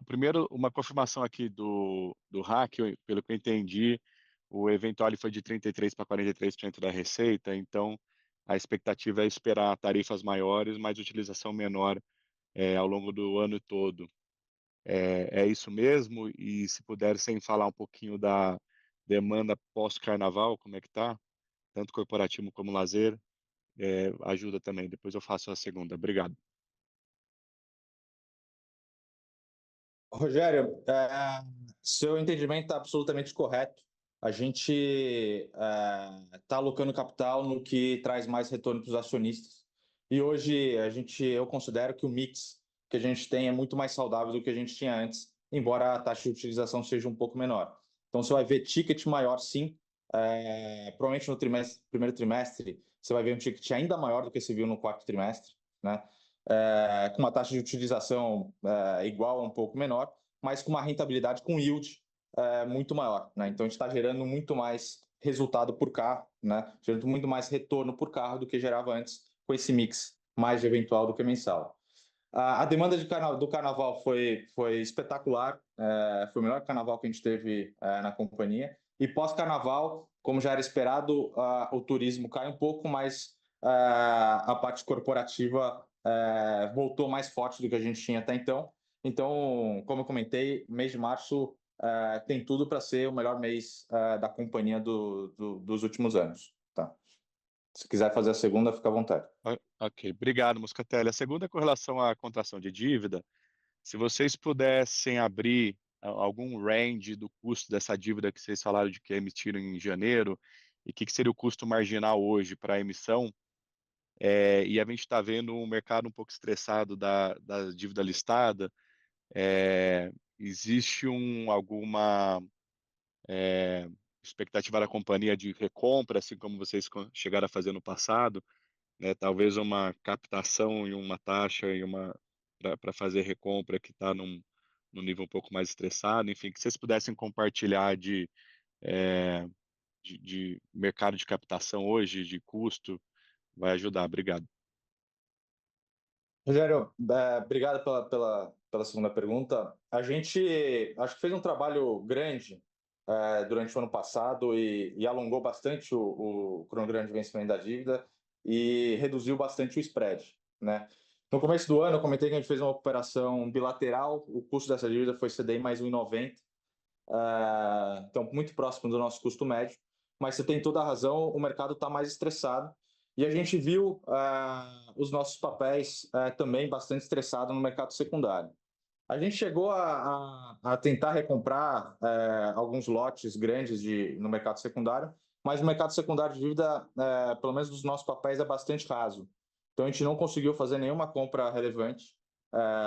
Primeiro, uma confirmação aqui do hack, pelo que eu entendi, o eventual foi de 33% para 43% da receita, então a expectativa é esperar tarifas maiores, mas utilização menor ao longo do ano todo. É isso mesmo? E se puder, sem falar um pouquinho da demanda pós-carnaval, como é que está? Tanto corporativo como lazer, ajuda também. Depois eu faço a segunda. Obrigado. Rogério, seu entendimento está absolutamente correto. A gente está alocando capital no que traz mais retorno para os acionistas. E hoje eu considero que o mix que a gente tem é muito mais saudável do que a gente tinha antes, embora a taxa de utilização seja um pouco menor. Então, você vai ver ticket maior, sim. Provavelmente no primeiro trimestre, você vai ver um ticket ainda maior do que se viu no quarto trimestre, né? Com uma taxa de utilização igual a um pouco menor, mas com uma rentabilidade com yield muito maior. Né? Então, a gente está gerando muito mais resultado por carro, né? Gerando muito mais retorno por carro do que gerava antes com esse mix mais de eventual do que mensal. A demanda do carnaval foi espetacular, foi o melhor carnaval que a gente teve na companhia. E pós-carnaval, como já era esperado, o turismo cai um pouco, mas a parte corporativa voltou mais forte do que a gente tinha até então. Então, como eu comentei, mês de março tem tudo para ser o melhor mês da companhia dos últimos anos. Tá? Se quiser fazer a segunda, fica à vontade. Ok, obrigado, Moscatelli. A segunda é com relação à contração de dívida. Se vocês pudessem abrir algum range do custo dessa dívida que vocês falaram de que emitiram em janeiro, e o que seria o custo marginal hoje para a emissão, e a gente está vendo um mercado um pouco estressado da dívida listada, existe alguma expectativa da companhia de recompra, assim como vocês chegaram a fazer no passado, né? Talvez uma captação e uma taxa e para fazer recompra que está num nível um pouco mais estressado, enfim, que vocês pudessem compartilhar de mercado de captação hoje, de custo, vai ajudar. Obrigado. Rogério, obrigado pela segunda pergunta. A gente acho que fez um trabalho grande durante o ano passado e alongou bastante o cronograma de vencimento da dívida e reduziu bastante o spread, né? No começo do ano, eu comentei que a gente fez uma operação bilateral, o custo dessa dívida foi CDI mais 1,90, então muito próximo do nosso custo médio, mas você tem toda a razão, o mercado está mais estressado e a gente viu os nossos papéis também bastante estressados no mercado secundário. A gente chegou a tentar recomprar alguns lotes grandes no mercado secundário, mas o mercado secundário de dívida, pelo menos dos nossos papéis, é bastante raso. Então, a gente não conseguiu fazer nenhuma compra relevante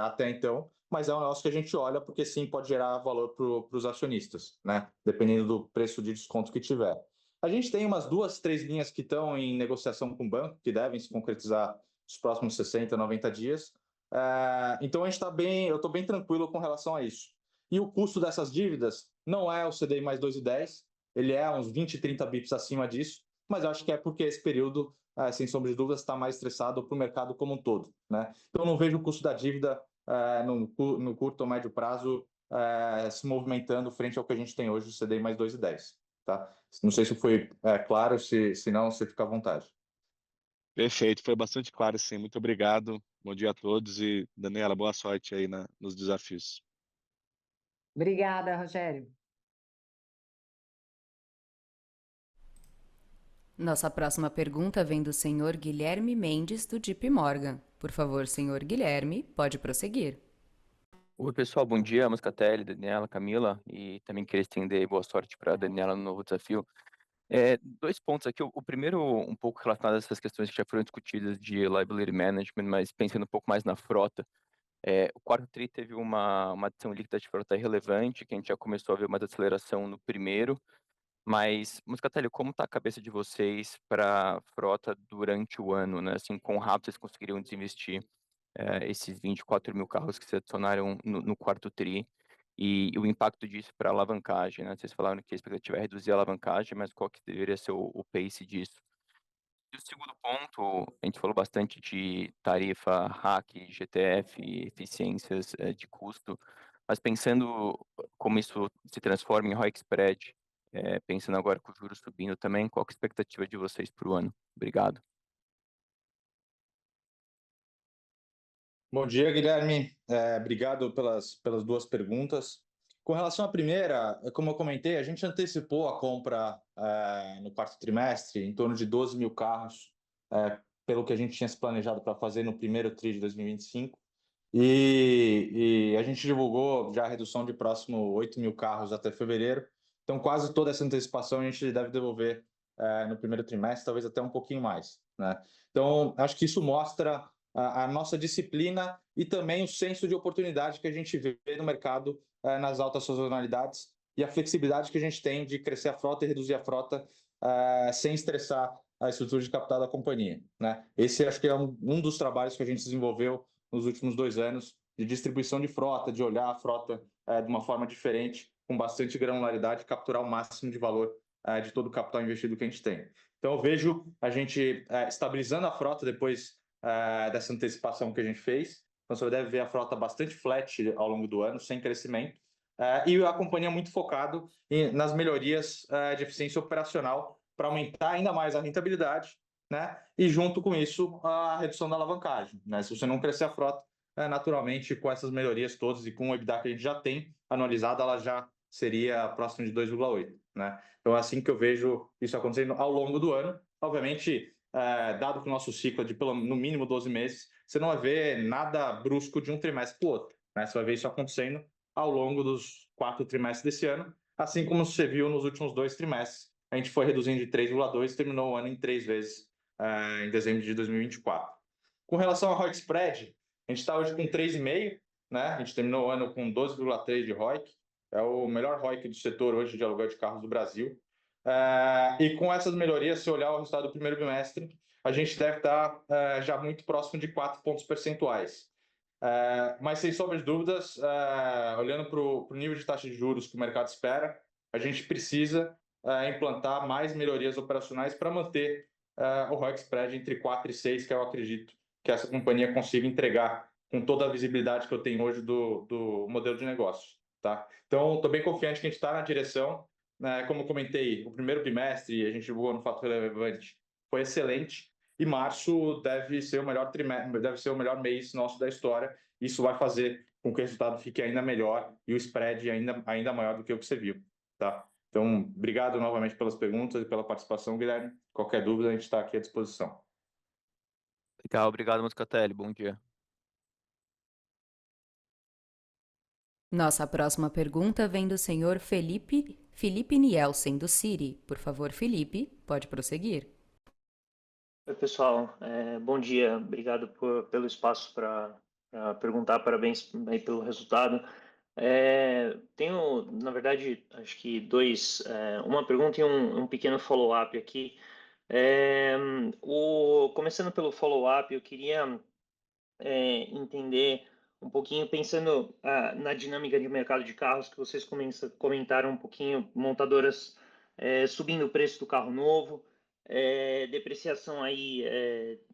até então, mas é um negócio que a gente olha porque sim pode gerar valor para os acionistas, né? Dependendo do preço de desconto que tiver. A gente tem umas 2, 3 linhas que estão em negociação com o banco, que devem se concretizar nos próximos 60, 90 dias. Então, eu estou bem tranquilo com relação a isso. E o custo dessas dívidas não é o CDI mais 2,10, ele é uns 20, 30 bips acima disso, mas eu acho que é porque esse período, sem sombra de dúvidas, está mais estressado para o mercado como um todo, né? Então, eu não vejo o custo da dívida no curto ou médio prazo se movimentando frente ao que a gente tem hoje, o CDI mais 2,10. Tá? Não sei se foi claro, se não, você fica à vontade. Perfeito, foi bastante claro, sim. Muito obrigado. Bom dia a todos e, Daniela, boa sorte aí nos desafios. Obrigada, Rogério. Nossa próxima pergunta vem do senhor Guilherme Mendes, do JP Morgan. Por favor, senhor Guilherme, pode prosseguir. Oi, pessoal, bom dia, Moscatelli, Daniela, Camila, e também queria estender boa sorte para a Daniela no novo desafio. 2 pontos aqui, o primeiro um pouco relacionado a essas questões que já foram discutidas de liability management, mas pensando um pouco mais na frota. O quarto TRI teve uma adição líquida de frota relevante, que a gente já começou a ver uma desaceleração no primeiro, mas, Moscatelli, como está a cabeça de vocês para frota durante o ano, né? Assim, quão rápido vocês conseguiriam desinvestir esses 24 mil carros que se adicionaram no quarto TRI e o impacto disso para a alavancagem, né? Vocês falaram que a expectativa é reduzir a alavancagem, mas qual que deveria ser o pace disso? E o segundo ponto, a gente falou bastante de tarifa, RAC, GTF, eficiências de custo, mas pensando como isso se transforma em ROIC spread, pensando agora com os juros subindo também, qual que é a expectativa de vocês para o ano? Obrigado. Bom dia, Guilherme. Obrigado pelas 2 perguntas. Com relação à primeira, como eu comentei, a gente antecipou a compra no quarto trimestre, em torno de 12 mil carros, pelo que a gente tinha se planejado para fazer no primeiro TRI de 2025. E a gente divulgou já a redução de próximo 8 mil carros até fevereiro. Então, quase toda essa antecipação a gente deve devolver no primeiro trimestre, talvez até um pouquinho mais, né? Então, acho que isso mostra a nossa disciplina e também o senso de oportunidade que a gente vê no mercado nas altas sazonalidades e a flexibilidade que a gente tem de crescer a frota e reduzir a frota sem estressar a estrutura de capital da companhia, né? Esse acho que é um dos trabalhos que a gente desenvolveu nos últimos 2 anos, de distribuição de frota, de olhar a frota de uma forma diferente, com bastante granularidade, capturar o máximo de valor de todo o capital investido que a gente tem. Então, eu vejo a gente estabilizando a frota depois dessa antecipação que a gente fez. Então, você deve ver a frota bastante flat ao longo do ano, sem crescimento. E a companhia muito focado nas melhorias de eficiência operacional para aumentar ainda mais a rentabilidade, né? E junto com isso, a redução da alavancagem, né? Se você não crescer a frota, naturalmente, com essas melhorias todas e com o EBITDA que a gente já tem anualizado, ela já seria próximo de 2,8, né? Então, é assim que eu vejo isso acontecendo ao longo do ano. Obviamente, dado que o nosso ciclo é de no mínimo 12 meses, você não vai ver nada brusco de um trimestre para o outro, né? Você vai ver isso acontecendo ao longo dos 4 trimestres desse ano, assim como você viu nos últimos 2 trimestres. A gente foi reduzindo de 3,2 e terminou o ano em 3 vezes em dezembro de 2024. Com relação ao ROIC spread, a gente está hoje com 3,5, né? A gente terminou o ano com 12,3 de ROIC, é o melhor ROIC do setor hoje de aluguel de carros do Brasil. E com essas melhorias, se olhar o resultado do primeiro bimestre, a gente deve estar já muito próximo de 4 pontos percentuais. Mas, sem sombra de dúvidas, olhando para o nível de taxa de juros que o mercado espera, a gente precisa implantar mais melhorias operacionais para manter o ROIC spread entre 4 e 6, que eu acredito que essa companhia consiga entregar com toda a visibilidade que eu tenho hoje do modelo de negócio. Tá? Então, estou bem confiante que a gente está na direção. Como comentei, o primeiro bimestre, a gente divulgou no Fato Relevante, foi excelente. E março deve ser o melhor trimestre, deve ser o melhor mês nosso da história. Isso vai fazer com que o resultado fique ainda melhor e o spread ainda maior do que o que você viu. Tá? Então, obrigado novamente pelas perguntas e pela participação, Guilherme. Qualquer dúvida, a gente está aqui à disposição. Legal, obrigado, Moscatelli. Bom dia. Nossa próxima pergunta vem do senhor Felipe Nielsen, do Citi. Por favor, Felipe, pode prosseguir. Oi, pessoal. Bom dia. Obrigado pelo espaço para perguntar. Parabéns aí pelo resultado. Tenho, na verdade, acho que uma pergunta e um pequeno follow-up aqui. Começando pelo follow-up, eu queria entender um pouquinho, pensando na dinâmica de mercado de carros, que vocês comentaram um pouquinho, montadoras subindo o preço do carro novo, depreciação aí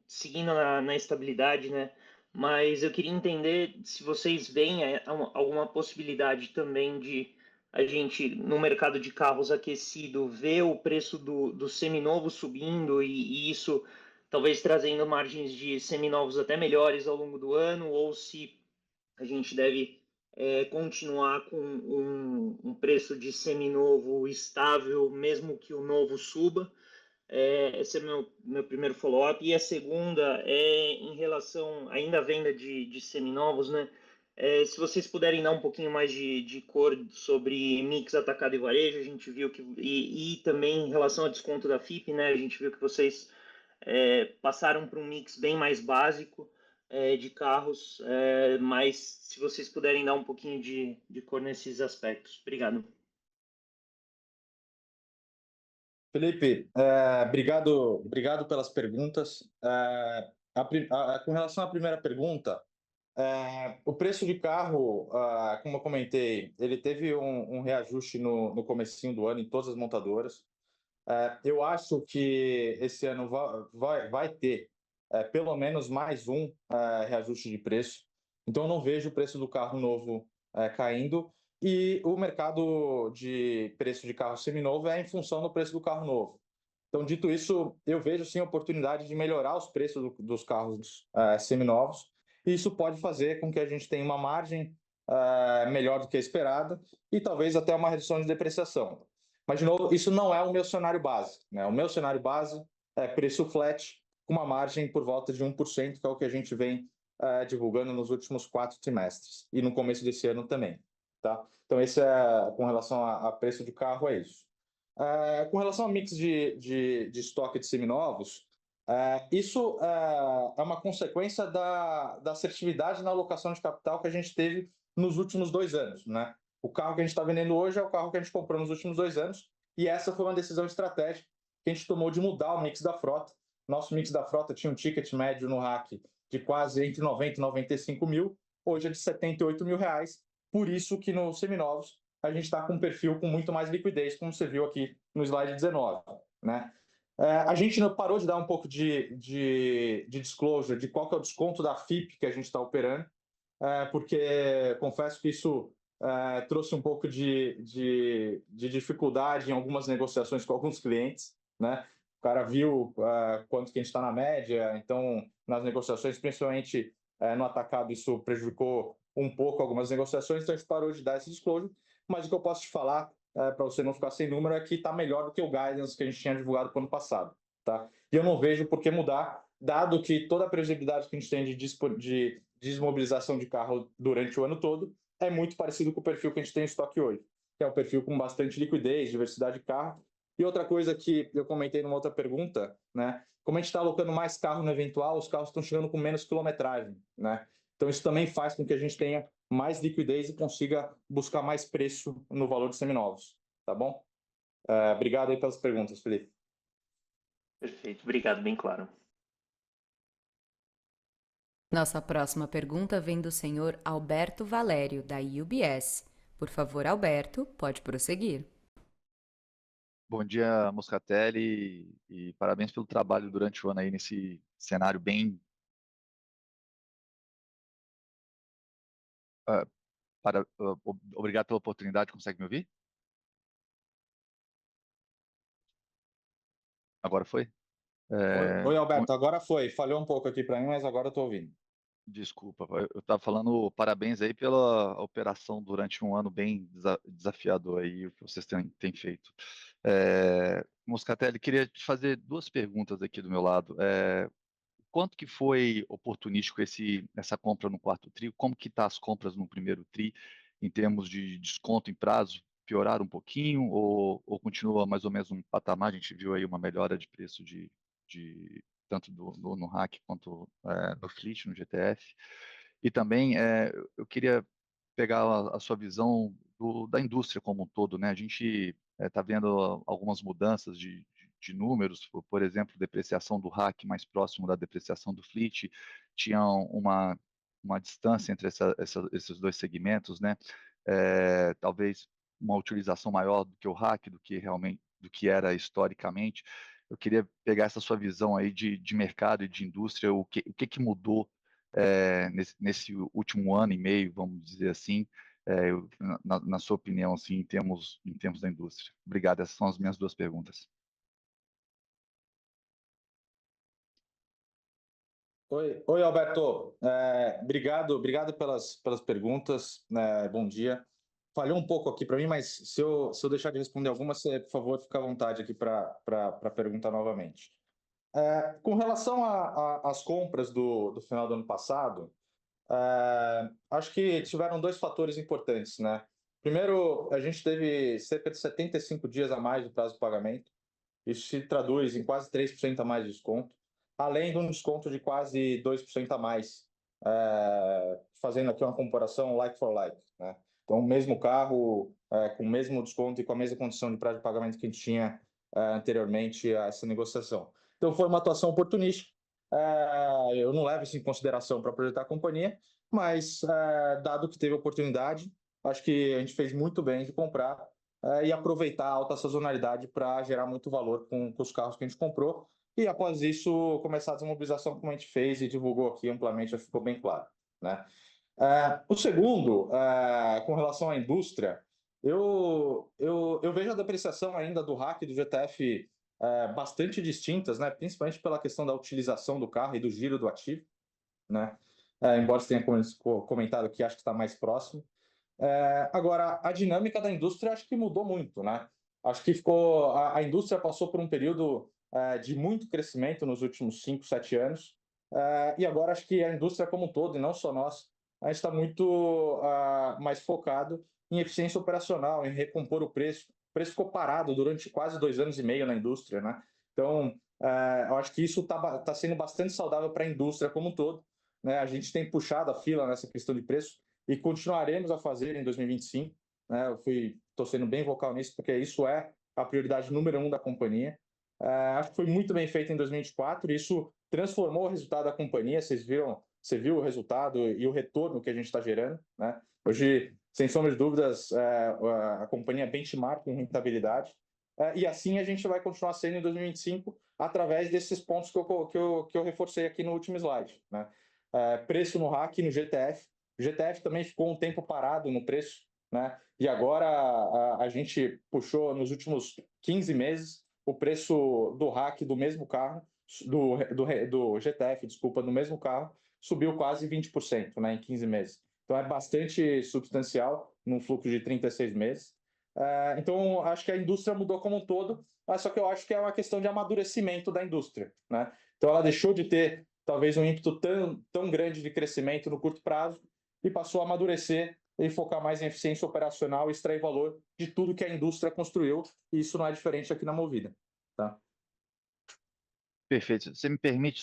seguindo na estabilidade, né? Mas eu queria entender se vocês veem alguma possibilidade também de a gente, no mercado de carros aquecido, ver o preço do seminovo subindo e isso talvez trazendo margens de seminovos até melhores ao longo do ano, ou se a gente deve continuar com um preço de seminovo estável, mesmo que o novo suba. Esse é meu primeiro follow-up. E a segunda é em relação ainda à venda de seminovos, né? Se vocês puderem dar um pouquinho mais de cor sobre mix atacado e varejo, a gente viu que... E também em relação ao desconto da FIP, né? A gente viu que vocês passaram para um mix bem mais básico de carros, mas se vocês puderem dar um pouquinho de cor nesses aspectos. Obrigado. Felipe, obrigado pelas perguntas. Com relação à primeira pergunta, o preço de carro, como eu comentei, ele teve um reajuste no comecinho do ano em todas as montadoras. Eu acho que esse ano vai ter pelo menos mais um reajuste de preço. Então, eu não vejo o preço do carro novo caindo. E o mercado de preço de carro seminovo é em função do preço do carro novo. Então, dito isso, eu vejo sim a oportunidade de melhorar os preços dos carros seminovos. E isso pode fazer com que a gente tenha uma margem melhor do que a esperada e talvez até uma redução de depreciação. Mas, de novo, isso não é o meu cenário base, né? O meu cenário base é preço flat, com uma margem por volta de 1%, que é o que a gente vem divulgando nos últimos 4 trimestres e no começo desse ano também. Tá? Então, esse com relação a preço de carro, é isso. Com relação ao mix de estoque de seminovos, isso é uma consequência da assertividade na alocação de capital que a gente teve nos últimos 2 anos, né? O carro que a gente está vendendo hoje é o carro que a gente comprou nos últimos 2 anos, e essa foi uma decisão estratégica que a gente tomou de mudar o mix da frota. Nosso mix da frota tinha um ticket médio no RAC de quase entre 90 e 95 mil, hoje é de 78 mil reais. Por isso que nos seminovos a gente está com um perfil com muito mais liquidez, como você viu aqui no slide 19, né? A gente não parou de dar um pouco de disclosure de qual que é o desconto da FIP que a gente está operando, porque confesso que isso trouxe um pouco de dificuldade em algumas negociações com alguns clientes, né? O cara viu quanto que a gente está na média, então nas negociações, principalmente no atacado, isso prejudicou um pouco algumas negociações, então a gente parou de dar esse disclosure, mas o que eu posso te falar, para você não ficar sem número, é que está melhor do que o guidance que a gente tinha divulgado para o ano passado, tá? E eu não vejo por que mudar, dado que toda a previsibilidade que a gente tem de desmobilização de carro durante o ano todo é muito parecido com o perfil que a gente tem em estoque hoje, que é um perfil com bastante liquidez, diversidade de carro. E outra coisa que eu comentei numa outra pergunta, né? Como a gente está alocando mais carro no eventual, os carros estão chegando com menos quilometragem, né? Então isso também faz com que a gente tenha mais liquidez e consiga buscar mais preço no valor dos seminovos, tá bom? Obrigado aí pelas perguntas, Felipe. Perfeito, obrigado, bem claro. Nossa próxima pergunta vem do senhor Alberto Valério, da UBS. Por favor, Alberto, pode prosseguir. Bom dia, Moscatelli, e parabéns pelo trabalho durante o ano aí nesse cenário bem... Obrigado pela oportunidade, consegue me ouvir? Agora foi? Oi, Alberto, agora foi. Falhou um pouco aqui para mim, mas agora eu estou ouvindo. Desculpa, eu estava falando parabéns aí pela operação durante um ano bem desafiador aí, o que vocês têm feito. Moscatelli, queria te fazer duas perguntas aqui do meu lado. Quanto que foi oportunístico essa compra no quarto tri? Como que tá as compras no primeiro tri, em termos de desconto em prazo? Pioraram um pouquinho ou continua mais ou menos um patamar? A gente viu aí uma melhora de preço tanto no RAC quanto no Fleet, no GTF. E também eu queria pegar a sua visão da indústria como um todo, né? A gente está vendo algumas mudanças de números, por exemplo, depreciação do RAC mais próximo da depreciação do Fleet, tinha uma distância entre esses dois segmentos, né? Talvez uma utilização maior do que o RAC, do que era historicamente. Eu queria pegar essa sua visão aí de mercado e de indústria, o que mudou nesse último ano e meio, vamos dizer assim, na sua opinião, assim, em termos da indústria. Obrigado, essas são as minhas duas perguntas. Oi, Alberto. Obrigado pelas perguntas. Bom dia. Falhou um pouco aqui para mim, mas se eu deixar de responder algumas, você, por favor, fica à vontade aqui para perguntar novamente. Com relação às compras do final do ano passado, acho que tiveram dois fatores importantes, né? Primeiro, a gente teve cerca de 75 dias a mais do prazo de pagamento. Isso se traduz em quase 3% a mais de desconto, além de um desconto de quase 2% a mais, fazendo aqui uma comparação like for like, né? Então, o mesmo carro, com o mesmo desconto e com a mesma condição de prazo de pagamento que a gente tinha anteriormente a essa negociação. Então, foi uma atuação oportunística. Eu não levo isso em consideração para projetar a companhia, mas, dado que teve oportunidade, acho que a gente fez muito bem de comprar e aproveitar a alta sazonalidade para gerar muito valor com os carros que a gente comprou. E, após isso, começar a desmobilização como a gente fez e divulgou aqui amplamente, já ficou bem claro, né? O segundo, com relação à indústria, eu vejo a depreciação ainda do RAC e do GTF bastante distintas, né? Principalmente pela questão da utilização do carro e do giro do ativo, né? Embora você tenha comentado que acho que está mais próximo. Agora, a dinâmica da indústria acho que mudou muito, né? Acho que a indústria passou por um período de muito crescimento nos últimos 5, 7 anos, e agora acho que a indústria como um todo, e não só nós, a gente está muito mais focado em eficiência operacional, em recompor o preço. O preço ficou parado durante quase 2 anos e meio na indústria, né? Então, eu acho que isso está sendo bastante saudável para a indústria como um todo, né? A gente tem puxado a fila nessa questão de preço e continuaremos a fazer em 2025, né? Estou sendo bem vocal nisso, porque isso é a prioridade número 1 da companhia. Acho que foi muito bem feito em 2024, e isso transformou o resultado da companhia. Você viu o resultado e o retorno que a gente está gerando, né? Hoje, sem sombra de dúvidas, a companhia benchmark em rentabilidade, e assim a gente vai continuar sendo em 2025 através desses pontos que eu reforcei aqui no último slide, né? Preço no RAC e no GTF. O GTF também ficou um tempo parado no preço, né? E agora a gente puxou nos últimos 15 meses o preço do RAC do mesmo carro, do GTF, desculpa, do mesmo carro, subiu quase 20%, né, em 15 meses. Então é bastante substancial num fluxo de 36 meses. Então acho que a indústria mudou como um todo, só que eu acho que é uma questão de amadurecimento da indústria, né? Então ela deixou de ter talvez um ímpeto tão grande de crescimento no curto prazo e passou a amadurecer e focar mais em eficiência operacional e extrair valor de tudo que a indústria construiu, e isso não é diferente aqui na Movida, tá? Perfeito. Você me permite,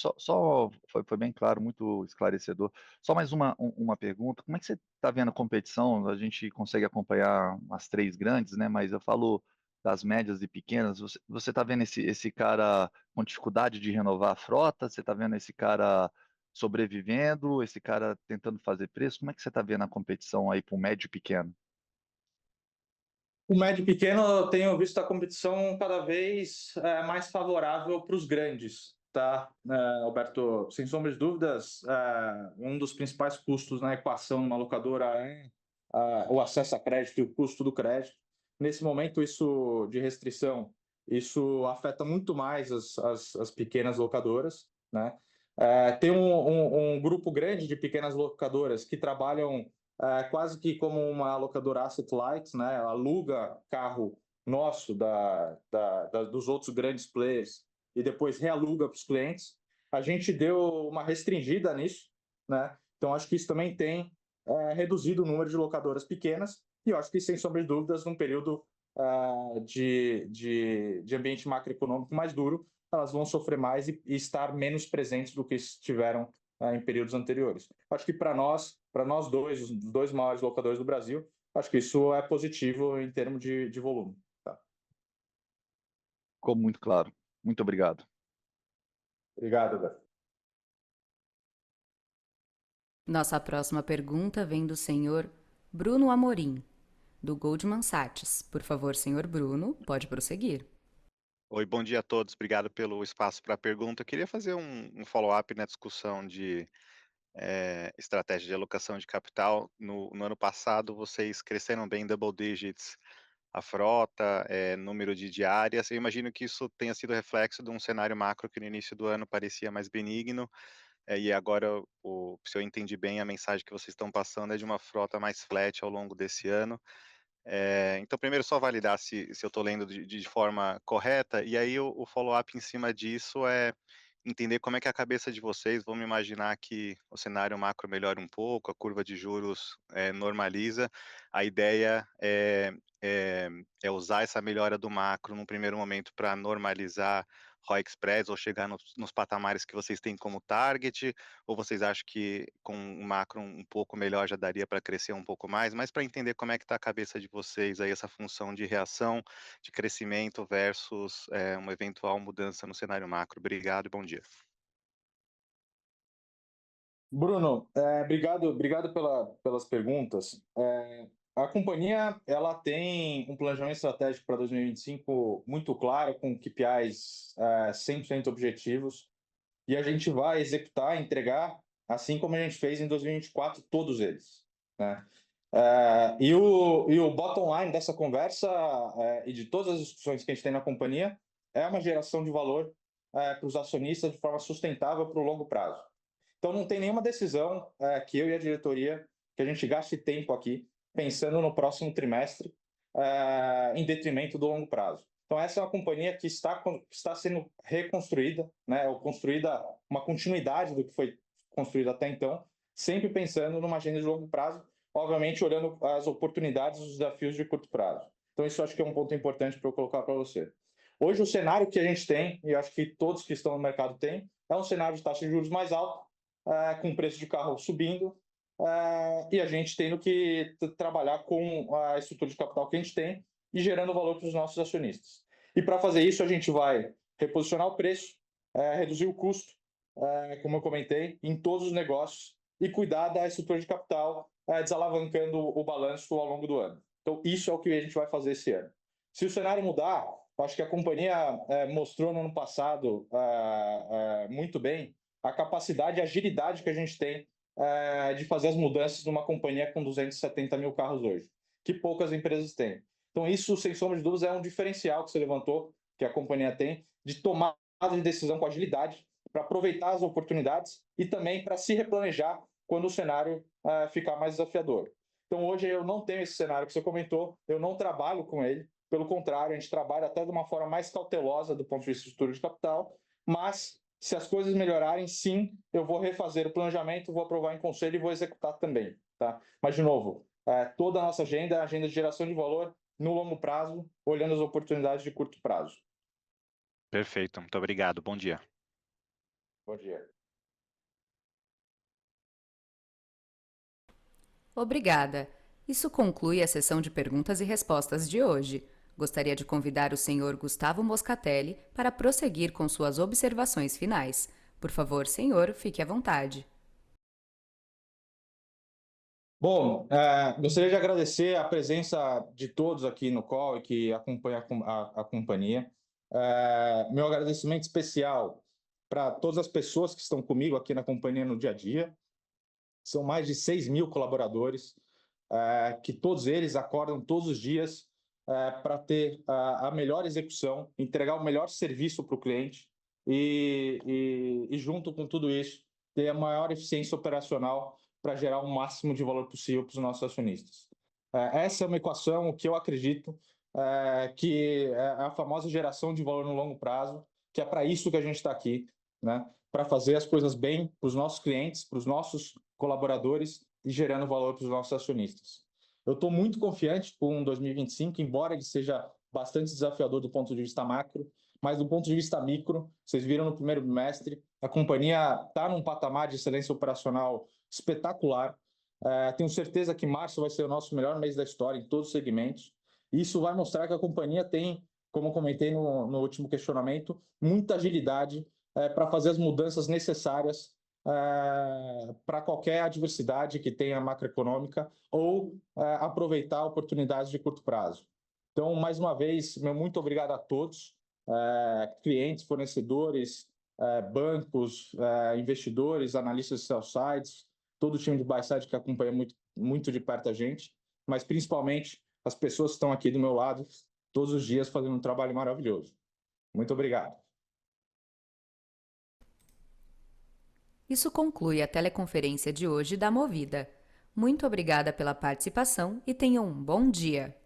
foi bem claro, muito esclarecedor. Só mais uma pergunta. Como é que você está vendo a competição? A gente consegue acompanhar as três grandes, né? Mas eu falo das médias e pequenas. Você está vendo esse cara com dificuldade de renovar a frota? Você está vendo esse cara sobrevivendo? Esse cara tentando fazer preço? Como é que você está vendo a competição aí para o médio e pequeno? O médio e pequeno, eu tenho visto a competição cada vez mais favorável para os grandes, tá, Alberto? Sem sombra de dúvidas, um dos principais custos na equação numa locadora é o acesso a crédito e o custo do crédito. Nesse momento, isso de restrição, isso afeta muito mais as pequenas locadoras, né? Tem um grupo grande de pequenas locadoras que trabalham quase que como uma locadora asset light, né? Aluga carro nosso dos outros grandes players e depois realuga para os clientes. A gente deu uma restringida nisso, né? Então acho que isso também tem reduzido o número de locadoras pequenas, e eu acho que, sem sombra de dúvidas, num período de ambiente macroeconômico mais duro, elas vão sofrer mais e estar menos presentes do que estiveram em períodos anteriores. Acho que para nós dois, os dois maiores locadores do Brasil, acho que isso é positivo em termos de volume. Tá? Ficou muito claro. Muito obrigado. Obrigado, Beto. Nossa próxima pergunta vem do senhor Bruno Amorim, do Goldman Sachs. Por favor, senhor Bruno, pode prosseguir. Oi, bom dia a todos. Obrigado pelo espaço para a pergunta. Eu queria fazer um follow-up na discussão de estratégia de alocação de capital. No ano passado, vocês cresceram bem em double digits a frota, número de diárias. Eu imagino que isso tenha sido reflexo de um cenário macro que no início do ano parecia mais benigno, e agora, se eu entendi bem, a mensagem que vocês estão passando é de uma frota mais flat ao longo desse ano. Então, primeiro, só validar se eu estou lendo de forma correta, e aí o follow-up em cima disso é entender como é que é a cabeça de vocês. Vamos imaginar que o cenário macro melhora um pouco, a curva de juros normaliza. A ideia é usar essa melhora do macro num primeiro momento para normalizar ROIC spreads ou chegar nos patamares que vocês têm como target, ou vocês acham que com um macro um pouco melhor já daria para crescer um pouco mais? Mas para entender como é que está a cabeça de vocês aí, essa função de reação, de crescimento versus uma eventual mudança no cenário macro. Obrigado e bom dia. Bruno, obrigado pelas perguntas. A companhia ela tem um planejamento estratégico para 2025 muito claro, com KPIs 100% objetivos, e a gente vai executar, entregar, assim como a gente fez em 2024, todos eles, né? E o bottom line dessa conversa e de todas as discussões que a gente tem na companhia é uma geração de valor para os acionistas de forma sustentável para o longo prazo. Então não tem nenhuma decisão que eu e a diretoria, que a gente gaste tempo aqui pensando no próximo trimestre em detrimento do longo prazo. Então essa é uma companhia que está sendo reconstruída, né, ou construída, uma continuidade do que foi construído até então, sempre pensando numa agenda de longo prazo, obviamente olhando as oportunidades e os desafios de curto prazo. Então isso eu acho que é um ponto importante para eu colocar para você. Hoje o cenário que a gente tem, e eu acho que todos que estão no mercado têm, é um cenário de taxa de juros mais alta, com o preço de carro subindo, e a gente tendo que trabalhar com a estrutura de capital que a gente tem e gerando valor para os nossos acionistas. E para fazer isso, a gente vai reposicionar o preço, reduzir o custo, como eu comentei, em todos os negócios, e cuidar da estrutura de capital, desalavancando o balanço ao longo do ano. Então, isso é o que a gente vai fazer esse ano. Se o cenário mudar, Eu acho que a companhia mostrou no ano passado muito bem a capacidade e agilidade que a gente tem de fazer as mudanças numa companhia com 270 mil carros hoje, que poucas empresas têm. Então, isso, sem sombra de dúvidas, é um diferencial que você levantou, que a companhia tem, de tomada de decisão com agilidade, para aproveitar as oportunidades e também para se replanejar quando o cenário ficar mais desafiador. Então, hoje eu não tenho esse cenário que você comentou, eu não trabalho com ele, pelo contrário, a gente trabalha até de uma forma mais cautelosa do ponto de vista de estrutura de capital, mas se as coisas melhorarem, sim, eu vou refazer o planejamento, vou aprovar em conselho e vou executar também. Tá? Mas, de novo, toda a nossa agenda é a agenda de geração de valor no longo prazo, olhando as oportunidades de curto prazo. Perfeito, muito obrigado. Bom dia. Bom dia. Obrigada. Isso conclui a sessão de perguntas e respostas de hoje. Gostaria de convidar o senhor Gustavo Moscatelli para prosseguir com suas observações finais. Por favor, senhor, fique à vontade. Bom, gostaria de agradecer a presença de todos aqui no call e que acompanham a companhia. Meu agradecimento especial para todas as pessoas que estão comigo aqui na companhia no dia a dia. São mais de 6 mil colaboradores, que todos eles acordam todos os dias para ter a melhor execução, entregar o melhor serviço para o cliente e, junto com tudo isso, ter a maior eficiência operacional para gerar o máximo de valor possível para os nossos acionistas. Essa é uma equação que eu acredito que é a famosa geração de valor no longo prazo, que é para isso que a gente está aqui, né? Para fazer as coisas bem para os nossos clientes, para os nossos colaboradores e gerando valor para os nossos acionistas. Eu estou muito confiante com 2025, embora ele seja bastante desafiador do ponto de vista macro, mas do ponto de vista micro, vocês viram no primeiro bimestre, a companhia está num patamar de excelência operacional espetacular. Tenho certeza que março vai ser o nosso melhor mês da história em todos os segmentos. Isso vai mostrar que a companhia tem, como eu comentei no último questionamento, muita agilidade para fazer as mudanças necessárias para qualquer adversidade que tenha macroeconômica ou aproveitar oportunidades de curto prazo. Então, mais uma vez, meu muito obrigado a todos, clientes, fornecedores, bancos, investidores, analistas de sell-sides, todo o time de buy-side que acompanha muito de perto a gente, mas principalmente as pessoas que estão aqui do meu lado todos os dias fazendo um trabalho maravilhoso. Muito obrigado. Isso conclui a teleconferência de hoje da Movida. Muito obrigada pela participação e tenham um bom dia.